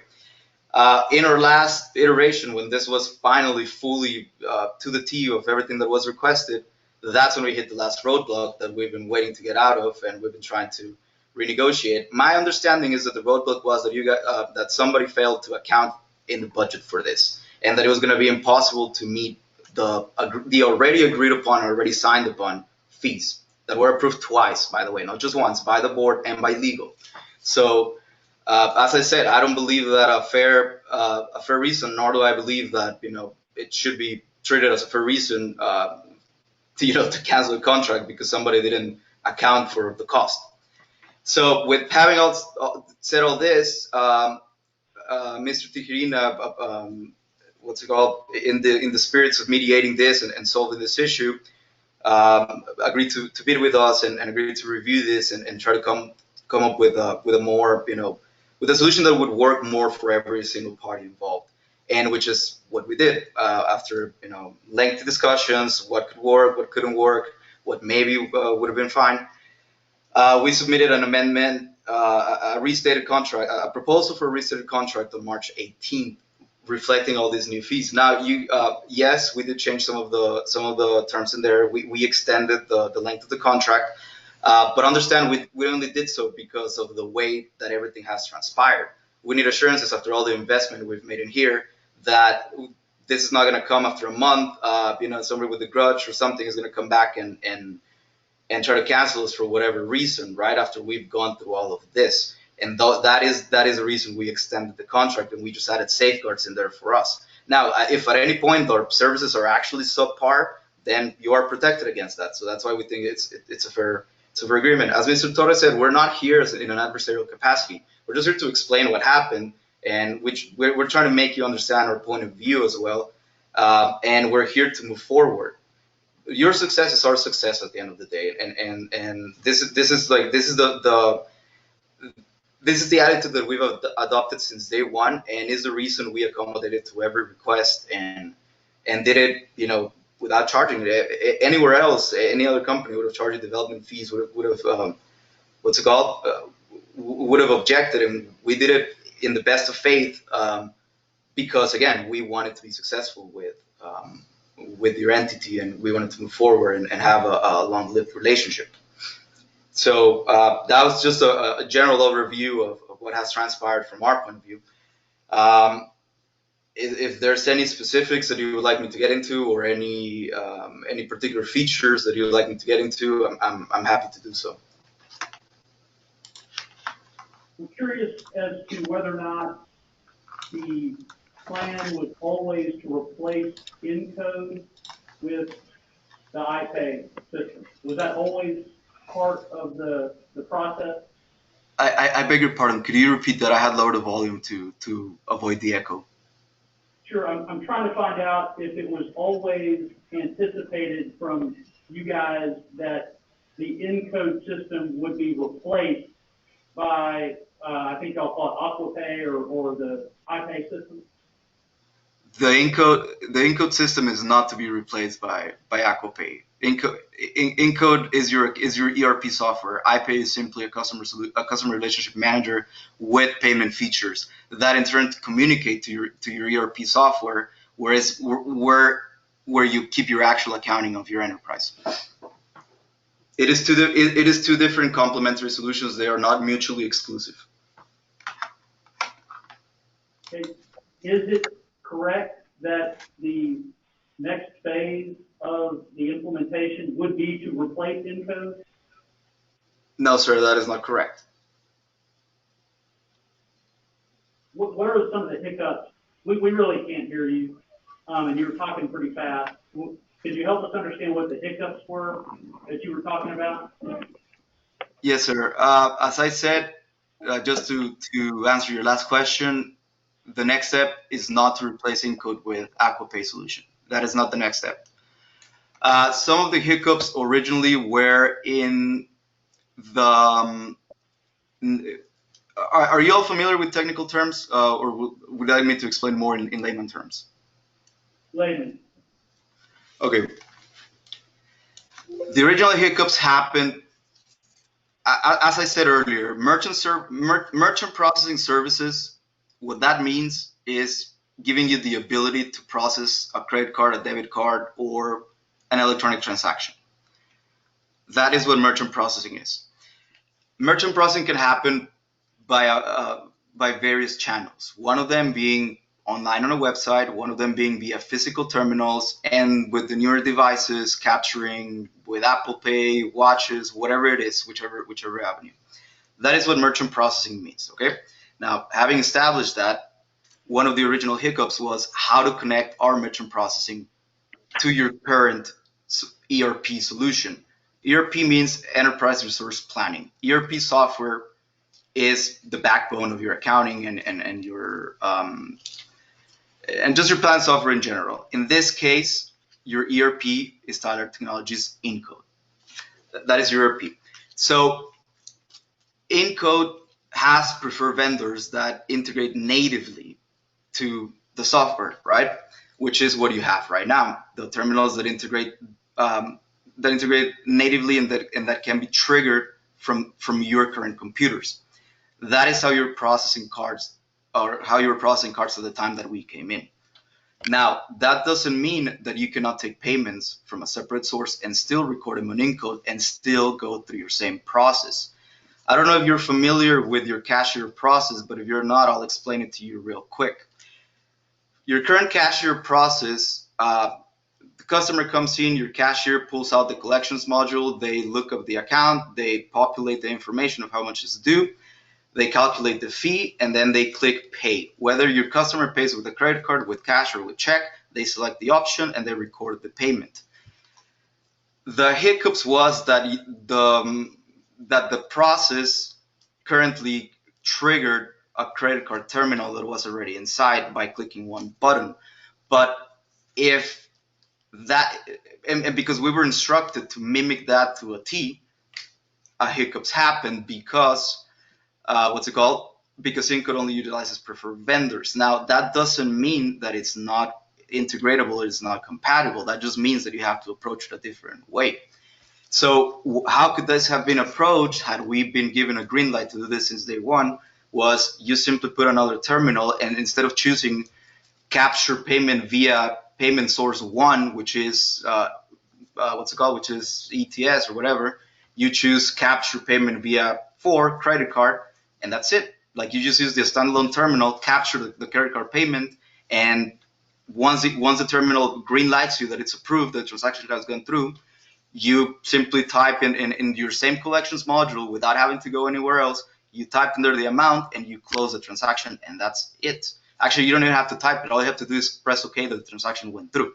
In our last iteration, when this was finally fully to the T of everything that was requested, that's when we hit the last roadblock that we've been waiting to get out of, and we've been trying to renegotiate. My understanding is that the roadblock was that that somebody failed to account in the budget for this, and that it was going to be impossible to meet the already agreed upon, already signed upon fees that were approved twice, by the way, not just once, by the board and by legal. So, as I said, I don't believe that a fair reason, nor do I believe that it should be treated as a fair reason to cancel a contract because somebody didn't account for the cost. So, with having said all this, Mr. Tijerina, in the spirits of mediating this and solving this issue, agreed to meet with us and agreed to review this and try to come up with a more with a solution that would work more for every single party involved, and which is what we did after lengthy discussions, what could work, what couldn't work, what maybe would have been fine. We submitted an amendment, a restated contract, a proposal for a restated contract on March 18th, reflecting all these new fees. Now, yes, we did change some of the terms in there. We extended the length of the contract, but understand we only did so because of the way that everything has transpired. We need assurances after all the investment we've made in here that this is not going to come after a month. Somebody with a grudge or something is going to come back and try to cancel us for whatever reason, right after we've gone through all of this. And that is the reason we extended the contract, and we just added safeguards in there for us. Now, if at any point our services are actually subpar, then you are protected against that. So that's why we think it's a fair agreement. As Mr. Torres said, we're not here in an adversarial capacity. We're just here to explain what happened, and we're trying to make you understand our point of view as well. And we're here to move forward. Your success is our success at the end of the day, and this is the attitude that we've adopted since day one, and is the reason we accommodated to every request and did it, without charging it. Anywhere else, any other company would have charged development fees, would have objected, and we did it in the best of faith, because again, we wanted to be successful with your entity, and we wanted to move forward and have a long-lived relationship. So that was just a general overview of what has transpired from our point of view. If there's any specifics that you would like me to get into, or any particular features that you would like me to get into, I'm happy to do so. I'm curious as to whether or not the plan was always to replace Encode with the iPay system. Was that always part of the process? I beg your pardon. Could you repeat that? I had lowered the volume to avoid the echo. Sure. I'm trying to find out if it was always anticipated from you guys that the Encode system would be replaced by, I think y'all call it AquaPay or the iPay system. The Encode system is not to be replaced by AquaPay. Encode is your ERP software. iPay is simply a customer relationship manager with payment features that in turn communicate to your ERP software, where you keep your actual accounting of your enterprise. It is two different complementary solutions. They are not mutually exclusive. Okay. Is it correct that the next phase of the implementation would be to replace Encode? No, sir, that is not correct. What are some of the hiccups? We really can't hear you, and you were talking pretty fast. Could you help us understand what the hiccups were that you were talking about? Yes, sir. As I said, just to answer your last question, the next step is not to replace Encode with AGUA Pay solution. That is not the next step. Some of the hiccups originally were in the. Are you all familiar with technical terms, or would you like me to explain more in layman terms? Layman. Okay. The original hiccups happened, as I said earlier, merchant processing services, what that means is giving you the ability to process a credit card, a debit card, or an electronic transaction. That is what merchant processing is. Merchant processing can happen by various channels. One of them being online on a website, one of them being via physical terminals, and with the newer devices capturing with Apple Pay, watches, whatever it is, whichever avenue. That is what merchant processing means, okay? Now, having established that, one of the original hiccups was how to connect our merchant processing to your current ERP solution. ERP means Enterprise Resource Planning. ERP software is the backbone of your accounting and your and just your plan software in general. In this case, your ERP is Tyler Technologies Encode. That is your ERP. So Encode has preferred vendors that integrate natively to the software, right? Which is what you have right now. The terminals that integrate natively and that can be triggered from your current computers. That is how you're processing cards, or how you were processing cards at the time that we came in. Now, that doesn't mean that you cannot take payments from a separate source and still record them on Encode and still go through your same process. I don't know if you're familiar with your cashier process, but if you're not, I'll explain it to you real quick. Your current cashier process, the customer comes in, your cashier pulls out the collections module, they look up the account, they populate the information of how much is due, they calculate the fee, and then they click pay. Whether your customer pays with a credit card, with cash, or with check, they select the option and they record the payment. The hiccups was that the process currently triggered a credit card terminal that was already inside by clicking one button. But if that, and because we were instructed to mimic that to a T, hiccups happened because because Encode only utilizes preferred vendors. Now, that doesn't mean that it's not integratable, it's not compatible. That just means that you have to approach it a different way. So how could this have been approached had we been given a green light to do this since day one? Was you simply put another terminal, and instead of choosing capture payment via payment source 1, which is which is ETS or whatever, you choose capture payment via 4, credit card, and that's it. Like, you just use the standalone terminal, capture the credit card payment, and once the terminal green lights you that it's approved, the transaction has gone through, you simply type in your same collections module without having to go anywhere else. You type in there the amount and you close the transaction, and that's it. Actually, you don't even have to type it. All you have to do is press OK that the transaction went through.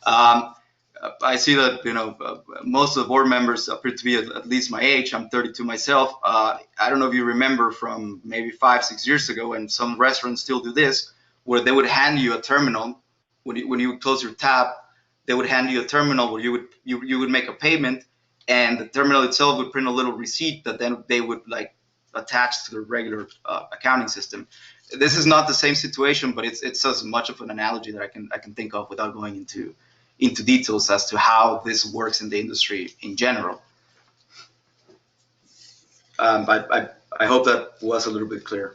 I see that most of the board members appear to be at least my age. I'm 32 myself. I don't know if you remember from maybe 5-6 years ago, and some restaurants still do this, where they would hand you a terminal when you would close your tab. They would hand you a terminal where you would make a payment, and the terminal itself would print a little receipt that then they would attach to the regular accounting system. This is not the same situation, but it's as much of an analogy that I can think of without going into details as to how this works in the industry in general. I hope that was a little bit clear.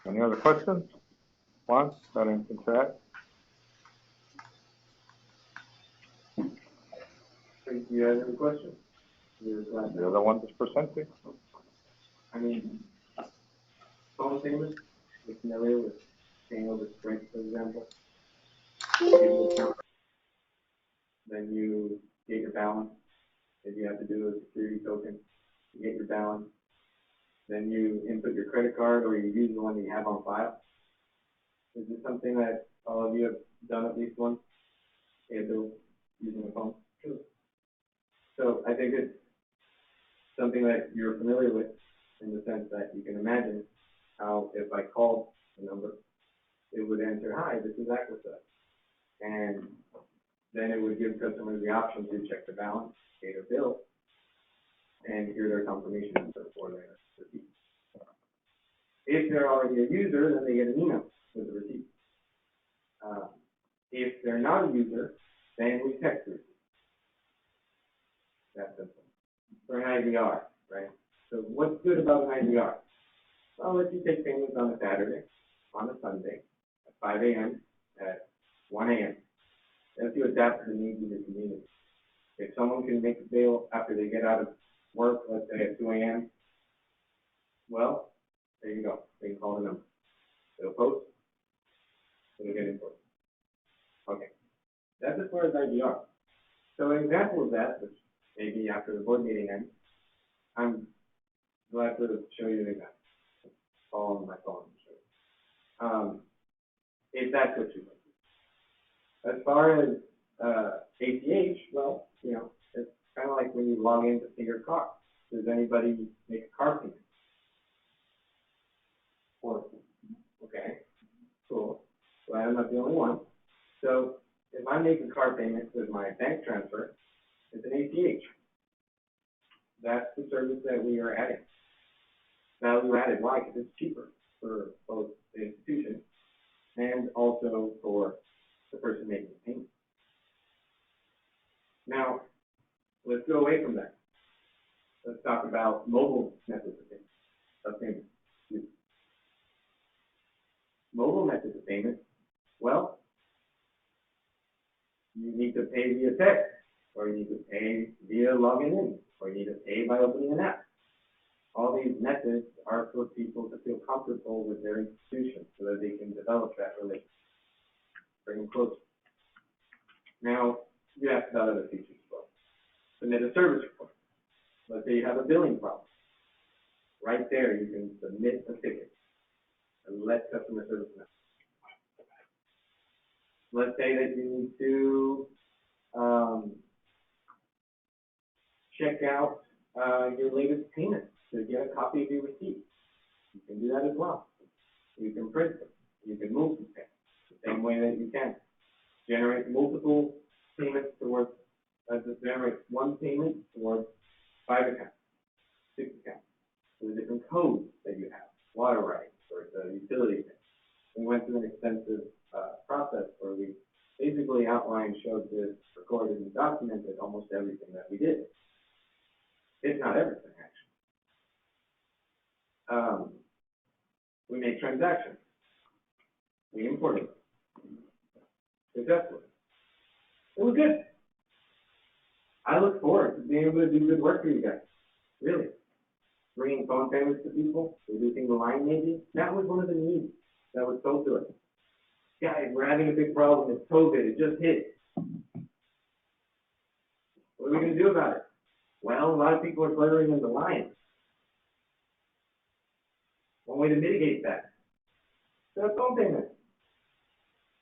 Any other questions? Juan, got anything to add? Do you have any questions? You're the one that's presenting. I mean, phone payments, you're familiar with paying over Sprint, for example? You give your account, then you get your balance. If you have to do a security token, you get your balance. Then you input your credit card or you use the one that you have on file. Is this something that all of you have done at least once? Using a phone? Sure. So I think it's something that you're familiar with in the sense that you can imagine how if I called the number, it would answer, "Hi, this is AGUA." And then it would give customers the option to check the balance, pay their bill, and hear their confirmation number for their receipt. If they're already a user, then they get an email with the receipt. If they're not a user, then we text the receipt. That's simple. For an IVR, right? So what's good about an IVR? Well, let you take payments on a Saturday, on a Sunday, at 5 a.m., at 1 a.m. That's to adapt to the needs of the community. If someone can make a bail after they get out of work, let's say at 2 a.m., well, there you go. They can call the number. It'll post. It'll get enforced. Okay. That's as far as IVR. So an example of that, which maybe after the board meeting ends, I'm glad to show you an example. All on my phone. If that's what you want. As far as ACH, well, you know, it's kind of like when you log in to see your car. Does anybody make a car payment? Or, okay, cool. Well, I'm not the only one. So if I make a car payment with my bank transfer, it's an ACH. That's the service that we are adding. Value added. Why? Because it's cheaper for both the institution and also for the person making the payment. Now, let's go away from that. Let's talk about mobile methods of payment. Mobile methods of payment, well, you need to pay via text, or you need to pay via logging in, or you need to pay by opening an app. All these methods are for people to feel comfortable with their institution so that they can develop that relationship, bring them closer. Now, you asked about other features as well. Submit a service report. Let's say you have a billing problem. Right there, you can submit a ticket and let customer service know. Let's say that you need to check out your latest payment to get a copy of your receipt. You can do that as well. You can print them. You can move them the same way that you can generate multiple payments towards, generate one payment towards 5 accounts, 6 accounts. So the different codes that you have, water rights or the utility thing. We went through an extensive process where we basically outlined, showed this, recorded, and documented almost everything that we did. If not everything, actually. We made transactions. We imported them. Successfully. It was good. I look forward to being able to do good work for you guys. Really. Bringing phone payments to people, reducing the line maybe. That was one of the needs that was told to us. Guys, we're having a big problem. It's COVID. It just hit. What are we going to do about it? Well, a lot of people are cluttering in the line. One way to mitigate that. So phone payments.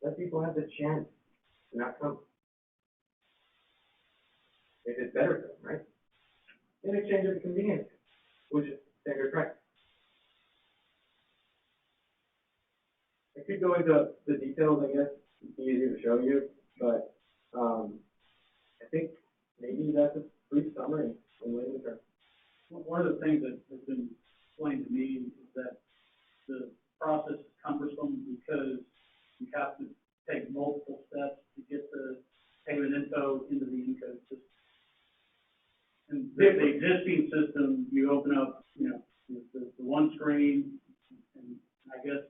Let people have the chance to not come. If it's better for them, right? In exchange of convenience, which is standard practice. I could go into the details, I guess. It's easier to show you, but I think maybe that's a brief summary in layman terms. One of the things that has been explained to me is that the process is cumbersome because you have to take multiple steps to get the payment info into the encode system. And the existing system, you open up, you know, the one screen, and I guess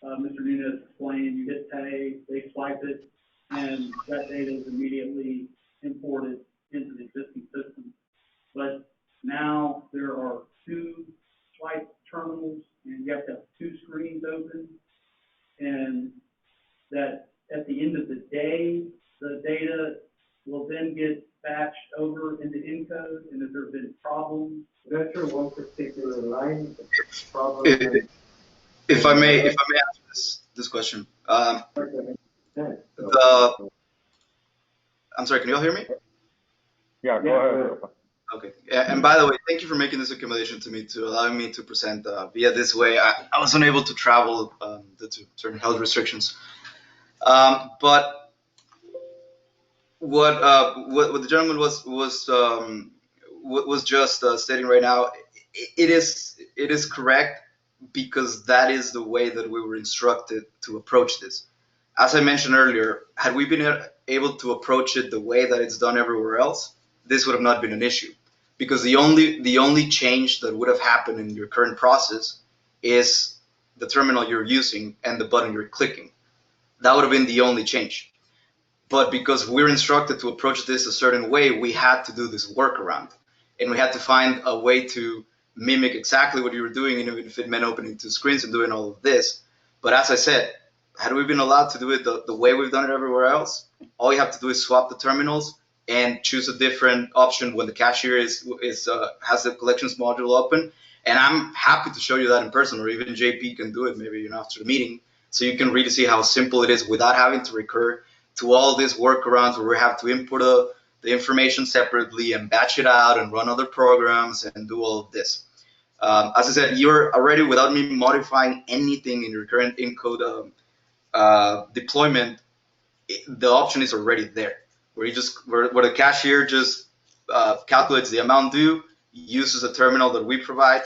Mr. Nunez explained, you hit pay, they swipe it, and that data is immediately imported into the existing system. But now there are 2 swipe terminals, and you have to have 2 screens open, and that at the end of the day, the data will then get batched over into encode, and if there have been problems. That's your one particular line problem. If I may answer this question. I'm sorry, can you all hear me? Yeah, go ahead. Okay. And by the way, thank you for making this accommodation to me, to allowing me to present via this way. I was unable to travel due to certain health restrictions. But what the gentleman was just stating right now, it is correct, because that is the way that we were instructed to approach this. As I mentioned earlier, had we been able to approach it the way that it's done everywhere else, this would have not been an issue, because the only change that would have happened in your current process is the terminal you're using and the button you're clicking. That would have been the only change. But because we're instructed to approach this a certain way, we had to do this workaround, and we had to find a way to mimic exactly what you were doing, even if it meant opening 2 screens and doing all of this. But as I said, had we been allowed to do it the way we've done it everywhere else, all you have to do is swap the terminals and choose a different option when the cashier has the collections module open. And I'm happy to show you that in person, or even JP can do it maybe after the meeting, so you can really see how simple it is without having to recur to all these workarounds where we have to input the information separately and batch it out and run other programs and do all of this. As I said, you're already, without me modifying anything in your current encode deployment, the option is already there, where the cashier just calculates the amount due, uses a terminal that we provide,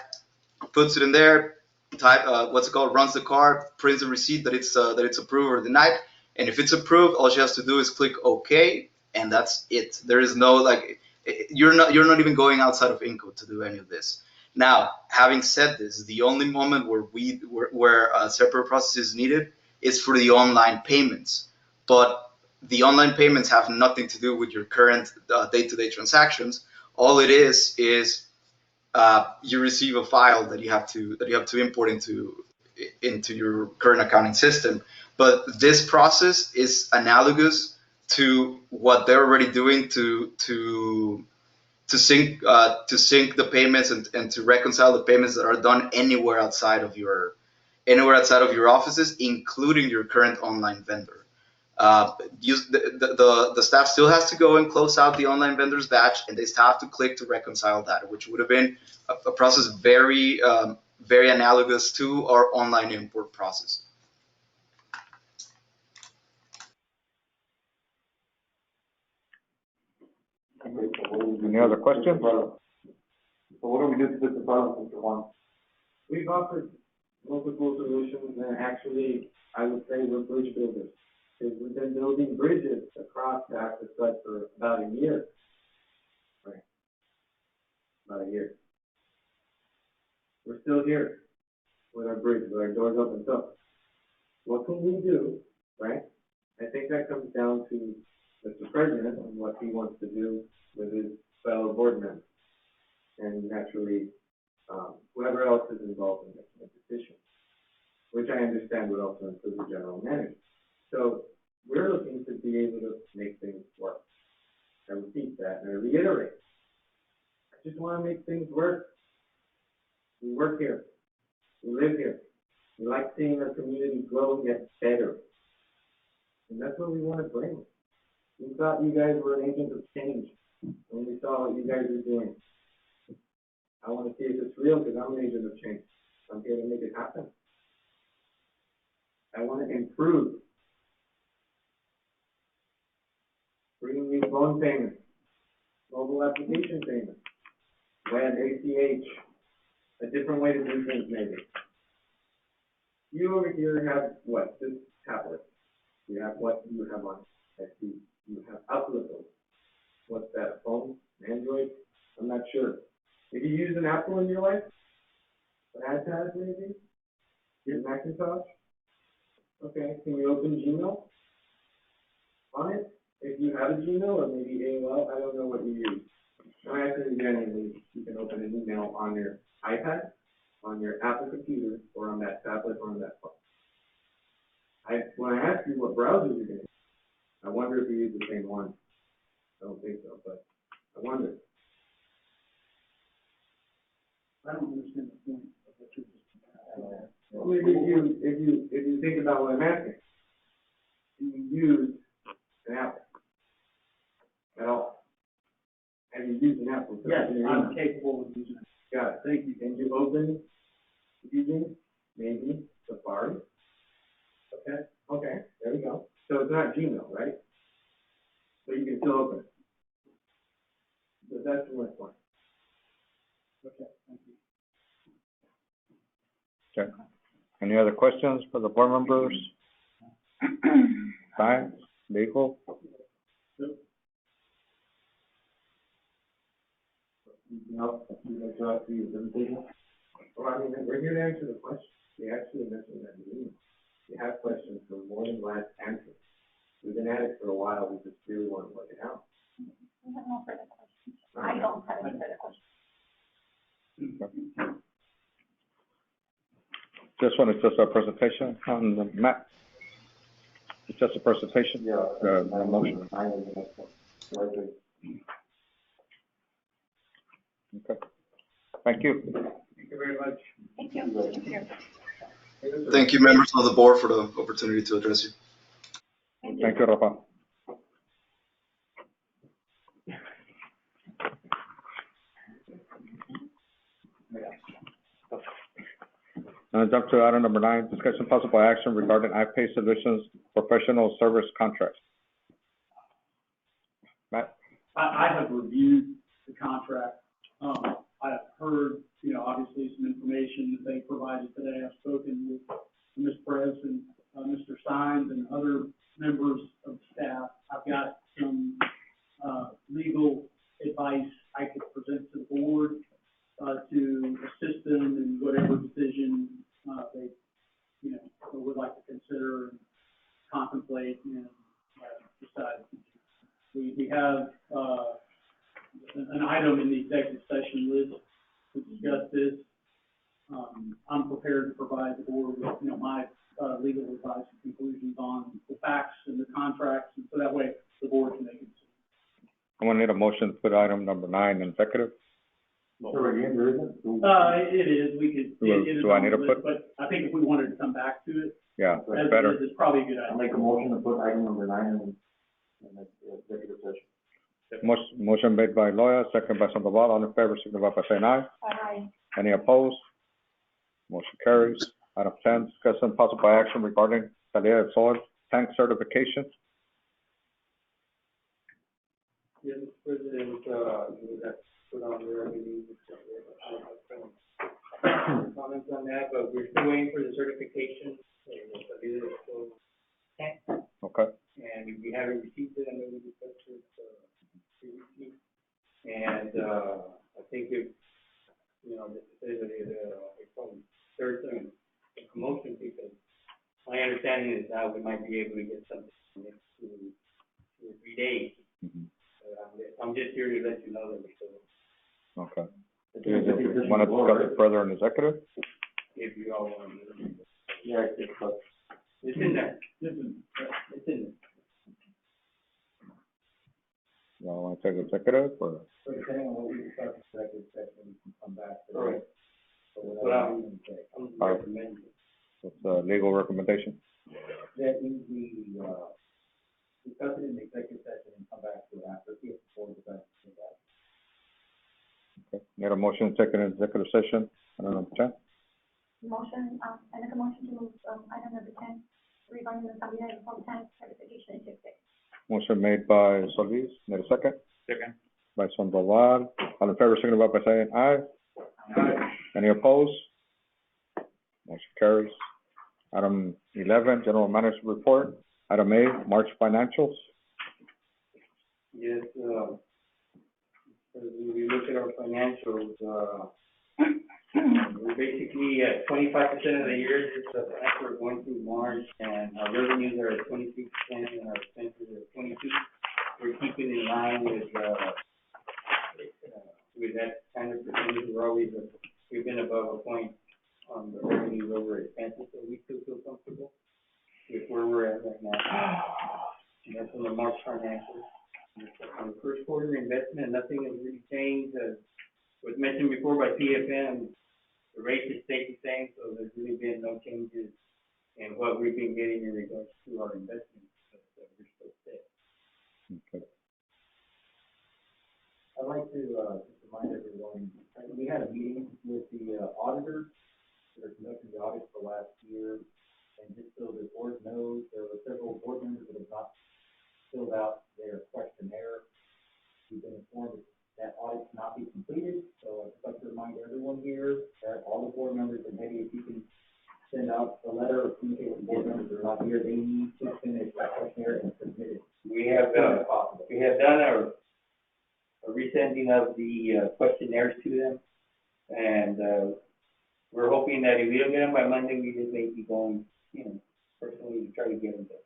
puts it in there, runs the card, prints the receipt that it's approved or denied, and if it's approved, all she has to do is click OK, and that's it. There is no you're not even going outside of encode to do any of this. Now, having said this, the only moment where a separate process is needed is for the online payments. But the online payments have nothing to do with your current day-to-day transactions. All it is you receive a file that you have to import into your current accounting system. But this process is analogous to what they're already doing to sync the payments and to reconcile the payments that are done anywhere outside of your offices, including your current online vendor. The staff still has to go and close out the online vendor's batch, and they still have to click to reconcile that, which would have been a process very analogous to our online import process. Any other questions? So what do we do to fix the problem, Mr. Juan? We've offered multiple solutions, and actually, I would say we're bridge builders. Because we've been building bridges across the access site for about a year. Right. About a year. We're still here with our bridge, with our doors open. So, what can we do, right? I think that comes down to Mr. President and what he wants to do with his fellow board members. And naturally, whoever else is involved in making a decision, which I understand would also include the general manager. So we're looking to be able to make things work. I repeat that and I reiterate. I just want to make things work. We work here. We live here. We like seeing our community grow and get better. And that's what we want to bring. We thought you guys were an agent of change when we saw what you guys are doing. I want to see if it's real because I'm an agent of change. I'm here to make it happen. I want to improve. Bringing new phone payments, mobile application payments, web, ACH, a different way to do things maybe. You over here have what? This tablet. You have what you have on SD. You have Outlook. What's that, phone? Android? I'm not sure. If you use an Apple in your life, an iPad maybe, your Macintosh, Okay, can we open Gmail on it? If you have a Gmail or maybe AOL, I don't know what you use. I'm asking genuinely, you can open an email on your iPad, on your Apple computer, or on that tablet or on that phone. When I asked you what browser you're going to use, I wonder if you use the same one. I don't think so, but I wonder. I don't understand the point of what you're just. Well, maybe if you think about what I'm asking, do you use an Apple at all? Have you used an Apple? Yes, I'm capable of using it. Got it. Thank you. Can you open using maybe Safari? Okay. Okay. There we go. So it's not Gmail, right? But you can still open it. So that's the next one. Okay, thank you. Okay. Any other questions for the board members? Science, legal? No, you guys are up to you, Well, I mean, we're here to answer the question. We actually mentioned that in the email. You have questions, we're more than glad to answer. We've been at it for a while, we just really want to work it out. We have no further questions. I don't have any further questions. This one is just a presentation on the map. It's just a presentation. Yeah. The motion. Okay. Thank you. Thank you very much. Thank you. Thank you, members of the board, for the opportunity to address you. Thank you, Rafa. Now jump to item number 9, discussion possible action regarding iPay Solutions professional service contracts. Matt? I have reviewed the contract. I have heard, obviously some information that they provided today. I've spoken with Ms. Perez and Mr. Sines and other members of staff. I've got some legal advice I could present to the board to assist them in whatever decision they, would like to consider and contemplate and decide. We have an item in the executive session list to discuss this. I'm prepared to provide the board with, my legal advice and conclusions on the facts and the contracts, and so that way the board can make a decision. I'm gonna need a motion to put item number 9 in executive. It is, we could. Do I need to put? But I think if we wanted to come back to it. Yeah, as better. it is, it's probably a good idea. I'll make a motion to put item number 9 in the executive session. Motion made by Loya, second by Sandoval. All in favor, signify by saying aye. Aye. Any opposed? Motion carries. Item 10, discussion possible action regarding Calidad del Sol tank certification. Yes, Mr. President, you have put on there, I believe, comments on that, but we're still waiting for the certification. Okay. And we haven't received it, I know we discussed it previously. And I think if, it's on certain promotion, because my understanding is now we might be able to get something in the next 2 or 3 days. Mm-hmm. I'm just here to let you know that we're still. Okay. Do you want to discuss it further in executive? If you all want to. Yeah, it's in there. It's in there. Y'all want to take executive or? Depending on what we discuss in executive session, we can come back to All right. it. So I'm All right. recommending. What's the legal recommendation? That we discuss it in the executive session and come back to it after, see if the board decides to do that. Okay. Need a motion taken in executive session. Item number 10. Motion, I make a motion to move, item number 10, regarding the Calidad del Sol tank certification certificate. Motion made by Solis. Need a second? Second. By Sandoval. All in favor, signify by saying aye. Aye. Any opposed? Motion carries. Item 11, general manager report. Item A, March financials. Yes, as we look at our financials, we basically, 25% of the year, this is after we're going through March, and our revenues are at 23%, and our expenses are 22%. We're keeping in line with that kind of percentage. We've been above a point on the revenues over expenses, so we still feel comfortable with where we're at right now. And that's on the March financials. On the first quarter investment, nothing has really changed. Was mentioned before by PFM, the rate has stayed the same, so there's really been no changes in what we've been getting in regards to our investments. But we're still set. Okay. I'd like to just remind everyone, we had a meeting with the auditors that are conducting the audit for last year. And just so the board knows, there were several board members that have not filled out their questionnaire. We've been informed that audit cannot be completed, so I'd just like to remind everyone here that all the board members, and maybe if you can send out a letter or communicate with the board members that are not here, they need to finish that questionnaire and submit it. We have done a resending of the questionnaires to them, and we're hoping that if we don't get them by Monday, we just may be going, personally to try to get them done.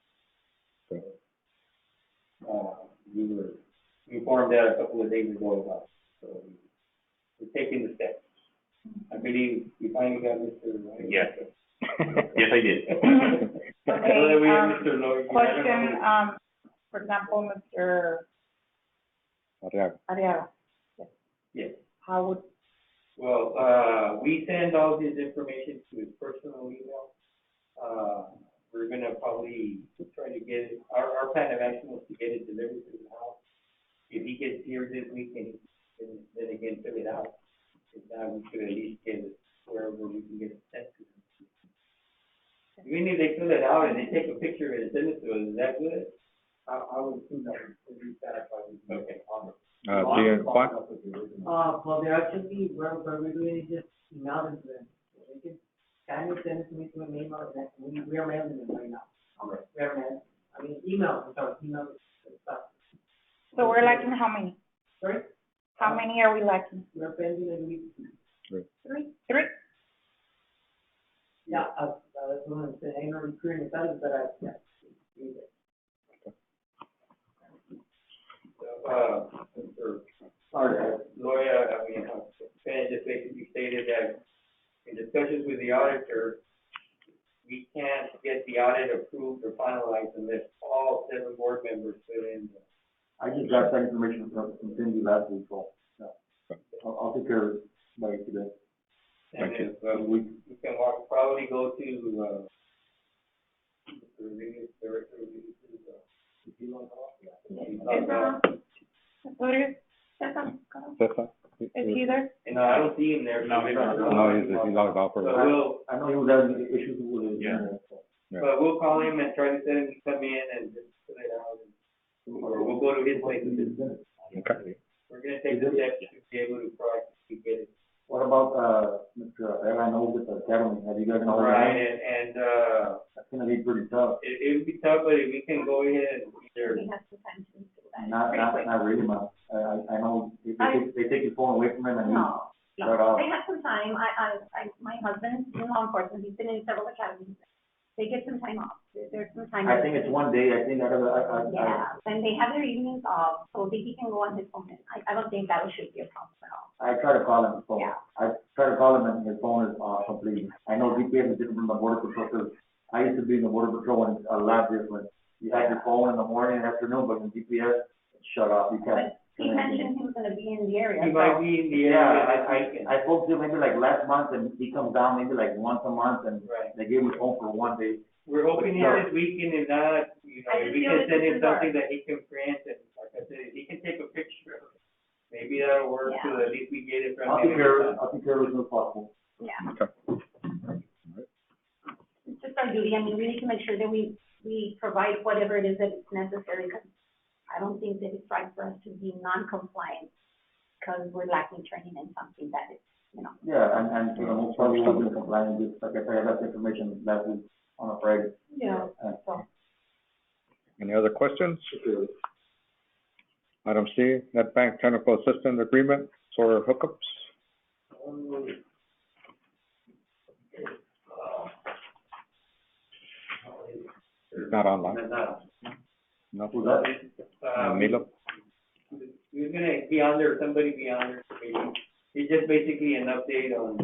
We were informed that a couple of days ago about it, so we're taking the steps. I believe you finally got Mr. Right? Yes. Yes, I did. Okay, question, for example, Mr. Ariaga. Yes. How would? Well, we send all this information to his personal email. We're gonna probably try to get it, our plan of action was to get it delivered to the house. If he gets here this weekend, then again, fill it out. If not, we should at least get it wherever we can get it sent to them. Even if they fill it out and they take a picture of it and send it to us, is that good? I would assume that would be satisfied with the Okay. audit. Juan? Well, there actually, what we're doing is just email them to them. They can scan it, send it to me to an email, and we are mailing them right now. Okay. We are mailing, email stuff. So we're lacking how many? Sorry? How many are we lacking? We're pending and we. Three? Yeah, that's what I'm saying, I'm not recruiting the others, but yeah. Lawyer, Penn just basically stated that in discussions with the auditor, we can't get the audit approved or finalized unless all 7 board members put in. I just got that information from Cindy last week, so, I'll take care of it by today. And if, we can probably go to, the Regus director, if you want to talk. Cesar? Is he there? No, I don't see him there. No, he logged off for But I know he was having issues with his internet. But we'll call him and try to send him to come in and just fill it out. Or we'll go to his place and just. Okay. We're gonna take the steps to be able to proactively get it. What about, Mr. I know with the academy, have you guys know? Right, and that's gonna be pretty tough. it would be tough, but if we can go ahead and either. We have some time to do that. Not really, man. I know they take your phone away from him and No, shut off. they have some time. My husband is in law enforcement. He's been in several academies. They get some time off. There's some time. I think it's one day. I think Yeah, and they have their evenings off, so he can go on his phone. I don't think that should be a problem at all. I try to call him, so Yeah. I try to call him and his phone is off completely. I know GPS is different from the border patrol, because I used to be in the border patrol and it's a lot different. You have your phone in the morning and afternoon, but in GPS, it's shut off. You can't. But he mentioned he was gonna be in the area. He might be in the area. Yeah, I spoke to him maybe like last month and he comes down maybe like once a month and Right. they gave him a phone for one day. We're hoping this weekend, if not, if we can send him something that he can print, and like I said, if he can take a picture of it, maybe that'll work, so at least we get it from him. I'll take care of it as soon as possible. Yeah. Okay. It's just our duty. We need to make sure that we provide whatever it is that is necessary, because I don't think that it's right for us to be non-compliant because we're lacking training in something that is, Yeah, and for the most part, we will be compliant with, like I said, I got the information last week on a Friday. Yeah. Any other questions? Item C, net bank technical assistance agreement, solar hookups. Who's that? Milo? We're gonna be on there, somebody be on there, maybe. It's just basically an update on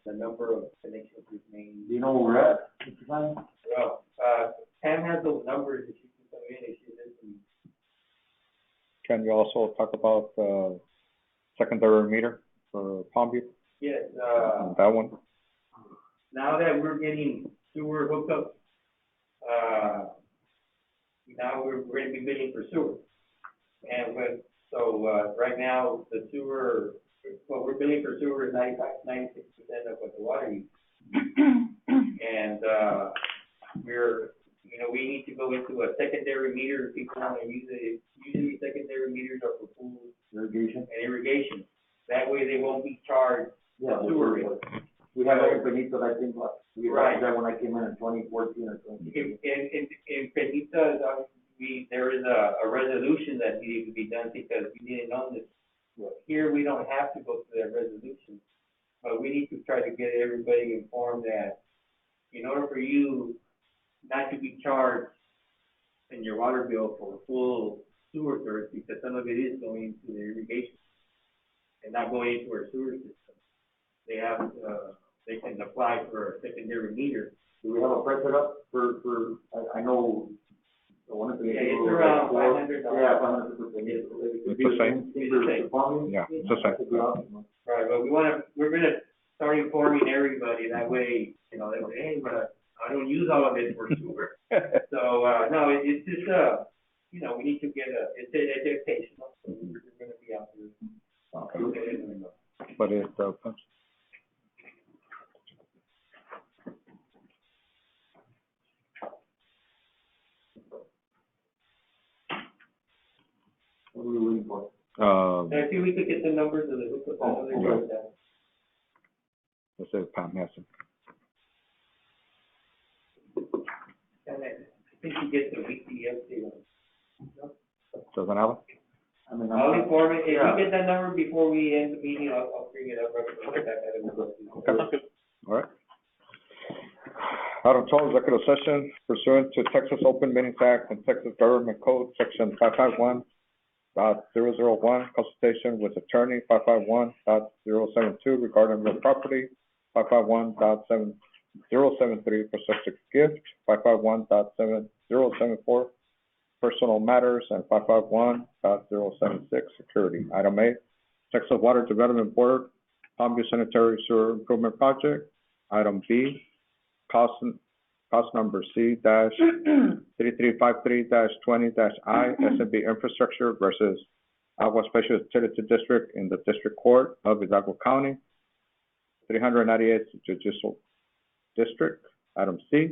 the number of connections we've made. Do you know where we're at, Mr. Fine? Well, Pam has those numbers that she can come in and she doesn't. Can you also talk about secondary meter for Palmview? Yes, That one? now that we're getting sewer hookups, now we're gonna be bidding for sewer. And right now, the sewer, what we're billing for sewer is 96% of what the water uses. And, we need to go into a secondary meter, if people wanna use it. Usually secondary meters are for pools. Irrigation? And irrigation. That way they won't be charged sewer rates. We have a Peñitas, I think, we Right. had that when I came in 2014 or 2015. In Peñitas, there is a resolution that needed to be done because we didn't own this. Here, we don't have to go through that resolution, but we need to try to get everybody informed that in order for you not to be charged in your water bill for full sewer service, because some of it is going into the irrigation and not going into our sewer system. They have, they can apply for a secondary meter. Do we have a price set up I know, one of the. Yeah, it's around $500. Yeah, $500. It's the same? It's the same. Yeah, it's the same. Right, but we're gonna start informing everybody, that way, they say, hey, but I don't use all of it for sewer. So, no, it's just, we need to get it's educational, so we're gonna be out there. Okay. But it, What are we waiting for? I think we could get the numbers of the hookup. Let's say Pam has them. And I think you get the weekly update on it. Doesn't have it? I'll inform it, if you get that number before we end the meeting, I'll bring it up, Okay. All right. Item 12, executive session pursuant to Texas Open Meetings Act and Texas Government Code, Section 551.001, consultation with attorney, 551.072 regarding real property, 551.7073 for subject gift, 551.7074 personal matters, and 551.076 security. Item A, Texas Water Development Board, Palmview Sanitary Sewer Improvement Project. Item B, cost number C-3353-20-I, S&B Infrastructure versus AGUA Special Utility District in the District Court of Hidalgo County, 398th Judicial District. Item C,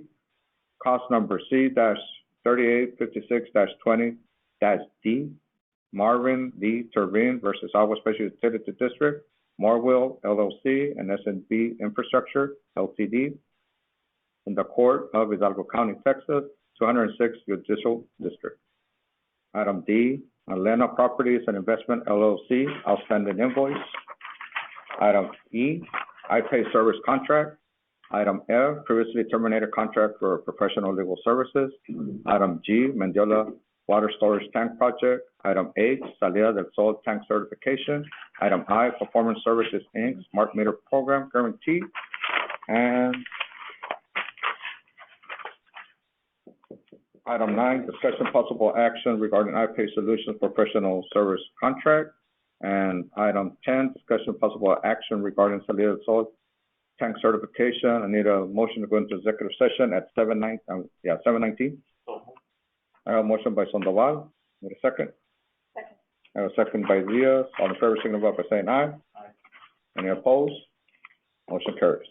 cost number C-3856-20-D, Marvin D. Turbine versus AGUA Special Utility District, Morwell LLC and S&B Infrastructure LTD in the Court of Hidalgo County, Texas, 206th Judicial District. Item D, Atlanta Properties and Investment LLC, outstanding invoice. Item E, I-Pay service contract. Item F, previously terminated contract for professional legal services. Item G, Mendiola Water Storage Tank Project. Item H, Salida del Sol Tank Certification. Item I, Performance Services, Inc., Smart Meter Program Guarantee. And item 9, discussion possible action regarding I-Pay Solutions Professional Service Contract. And item 10, discussion possible action regarding Salida del Sol Tank Certification. I need a motion to go into executive session at 7:19. I have a motion by Sandoval. Need a second? Second. I have a second by Diaz. All in favor, signify by saying aye. Aye. Any opposed? Motion carries.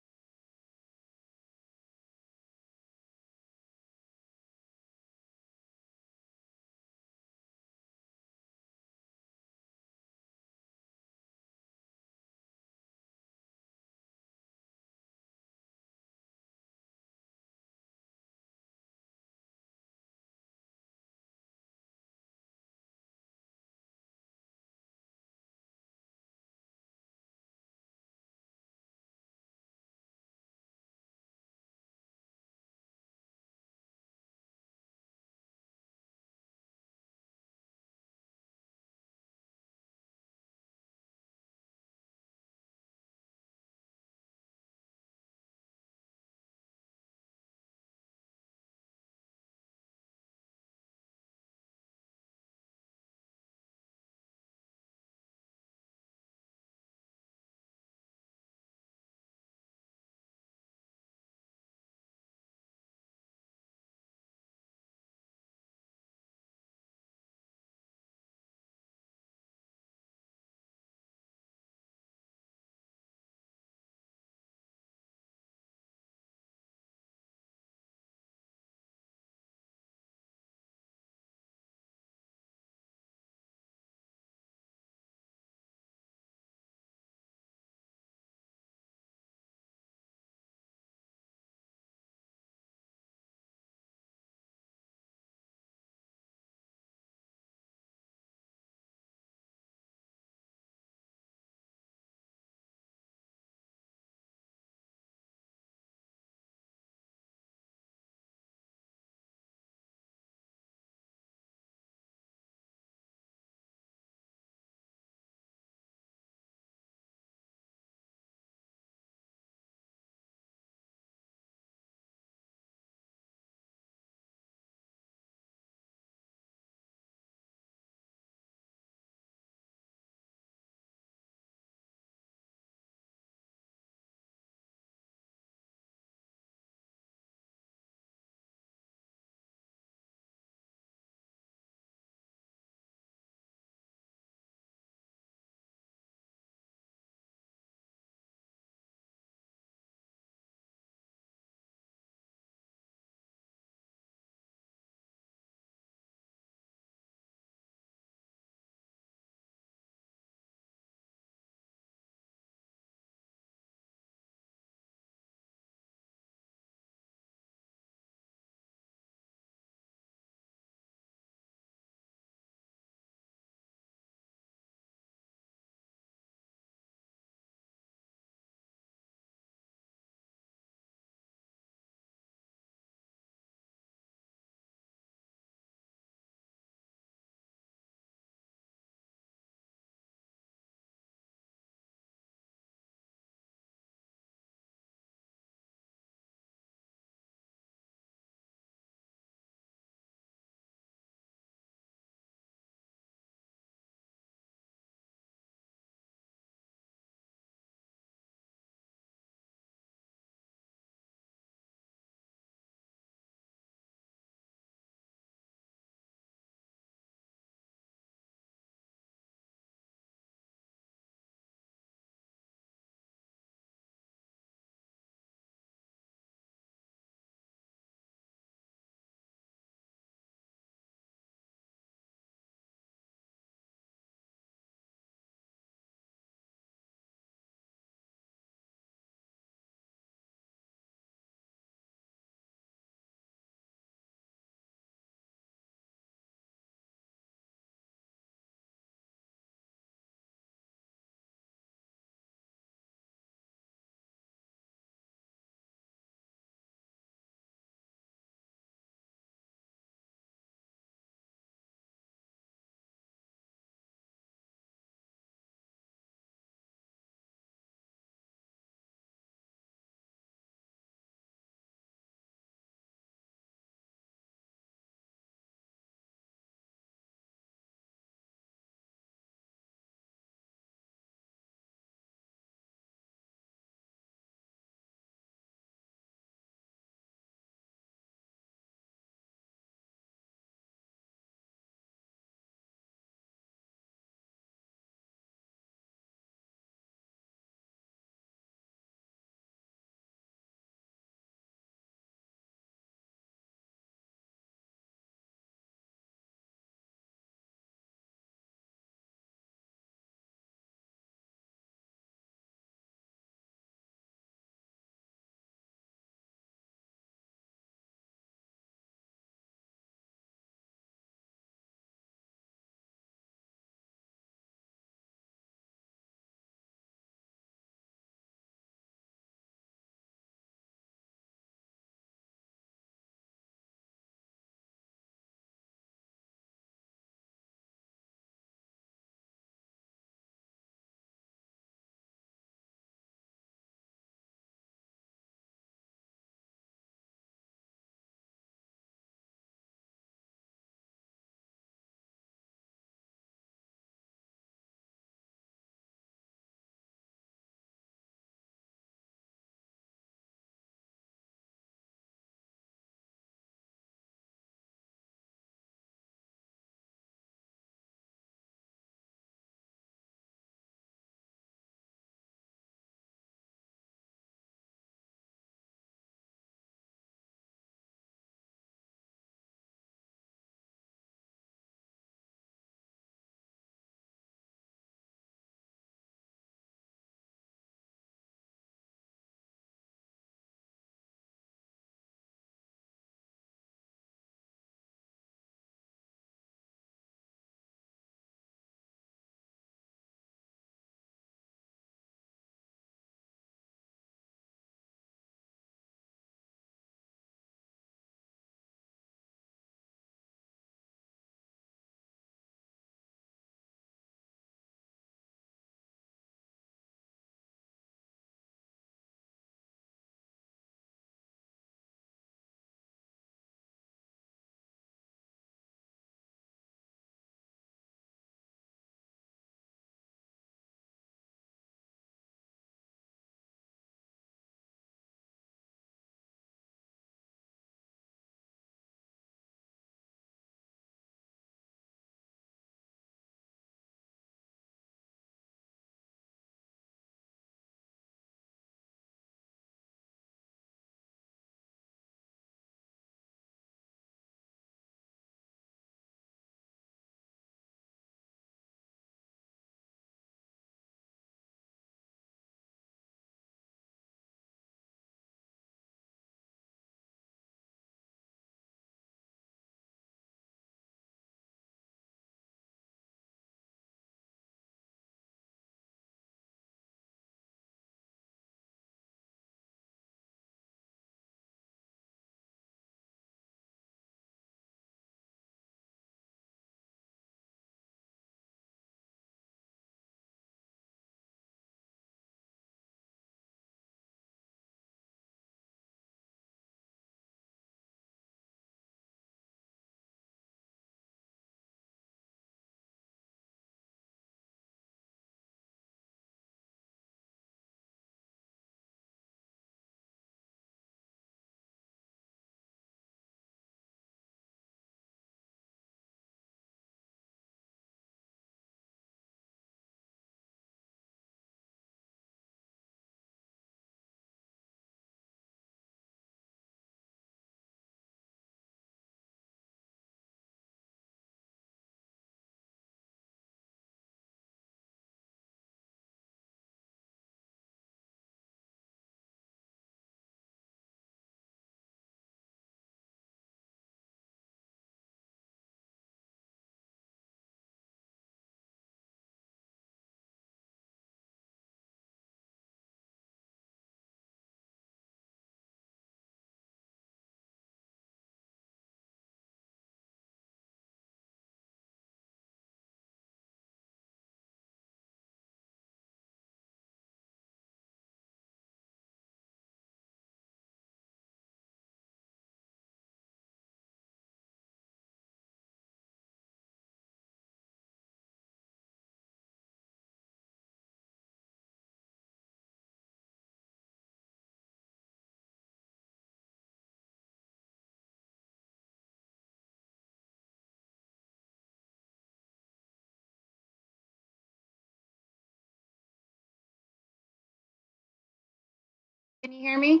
Can you hear me?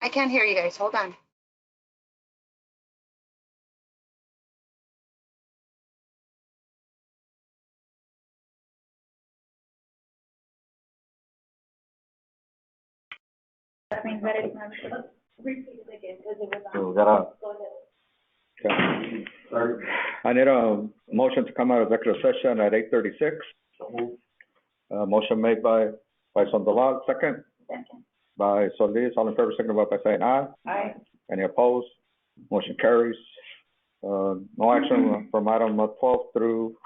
I can't hear you guys. Hold on. That means that it's not. Repeat it again, because it was So on. we gotta, Go ahead. okay. I need a motion to come out of executive session at 8:36. Motion made by Sandoval, second. Second. By Solis, all in favor, signify by saying aye. Aye. Any opposed? Motion carries. No action from item 12 through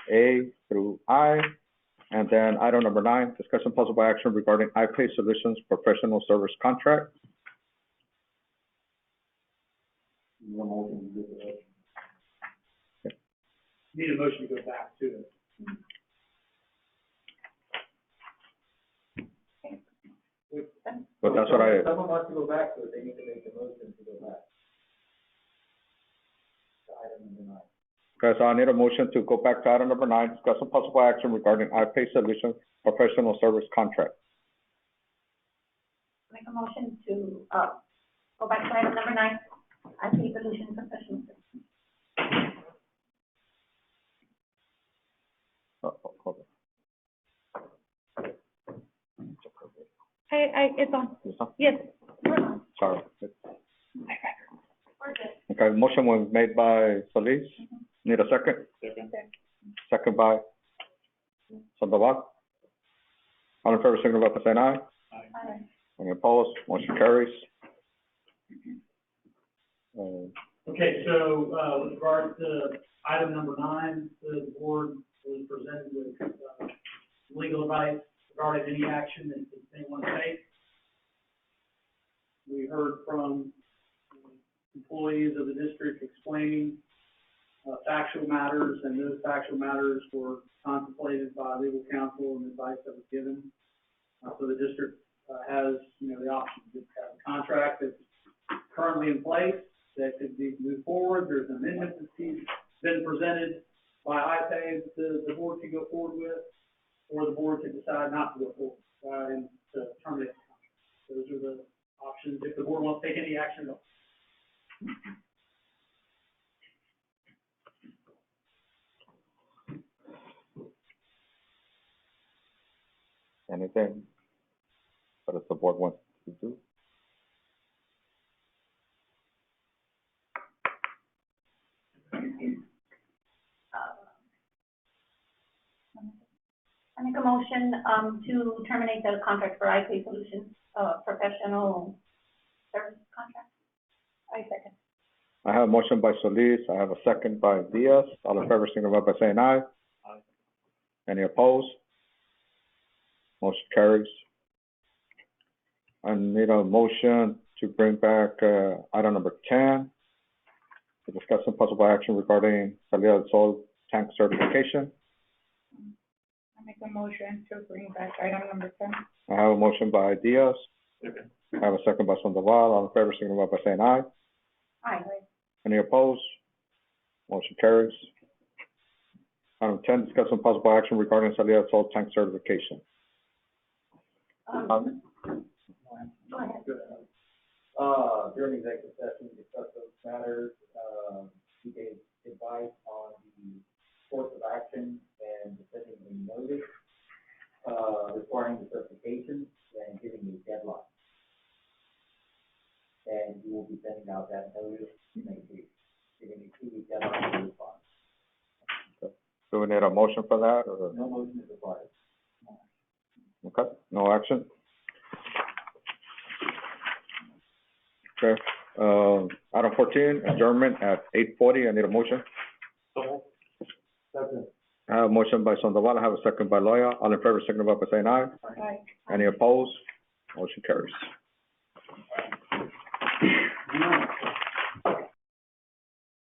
A through I. And then item number 9, discussion possible action regarding iPay Solutions professional service contract. Need a motion to go back to it. But that's what I, Someone wants to go back to it, they need to make the motion to go back. To item number 9. okay, so I need a motion to go back to item number 9, discussion possible action regarding iPay Solutions professional service contract. Make a motion to, go back to item number 9, IP Solutions Professional Services. Hold on. It's on. Yes, sir? Yes. Sorry. Okay, motion was made by Solis. Need a second? Second by Sandoval. All in favor, signify by saying aye. Aye. Any opposed? Motion carries. Okay, so, with regard to item number 9, the board was presented with, legal advice regarding any action that they want to take. We heard from employees of the district explaining, factual matters, and those factual matters were contemplated by legal counsel and advice that was given. So the district, has, the option to have a contract that's currently in place that could be moved forward. There's an amendment that's been presented by IPay that the board can go forward with, or the board can decide not to go forward, and to terminate the contract. Those are the options if the board wants to take any action at all. Anything that the board wants to do? I make a motion, to terminate the contract for IP Solutions, professional service contract. I second. I have a motion by Solis. I have a second by Diaz. All in favor, signify by saying aye. Aye. Any opposed? Motion carries. I need a motion to bring back, item number 10, to discuss some possible action regarding Salida del Sol tank certification. I make a motion to bring back item number 10. I have a motion by Diaz. I have a second by Sandoval. All in favor, signify by saying aye. Aye. Any opposed? Motion carries. Item 10, discuss some possible action regarding Salida del Sol tank certification. Go ahead. During executive session, we discussed those matters. He gave advice on the course of action and sending a notice, requiring the certification and giving a deadline. And you will be sending out that notice next week, giving a 2-week deadline to respond. Do we need a motion for that, or? No motion is required. Okay, no action. Okay, item 14, adjournment at 8:40. I need a motion. Second. I have a motion by Sandoval. I have a second by Loya. All in favor, signify by saying aye. Aye. Any opposed? Motion carries.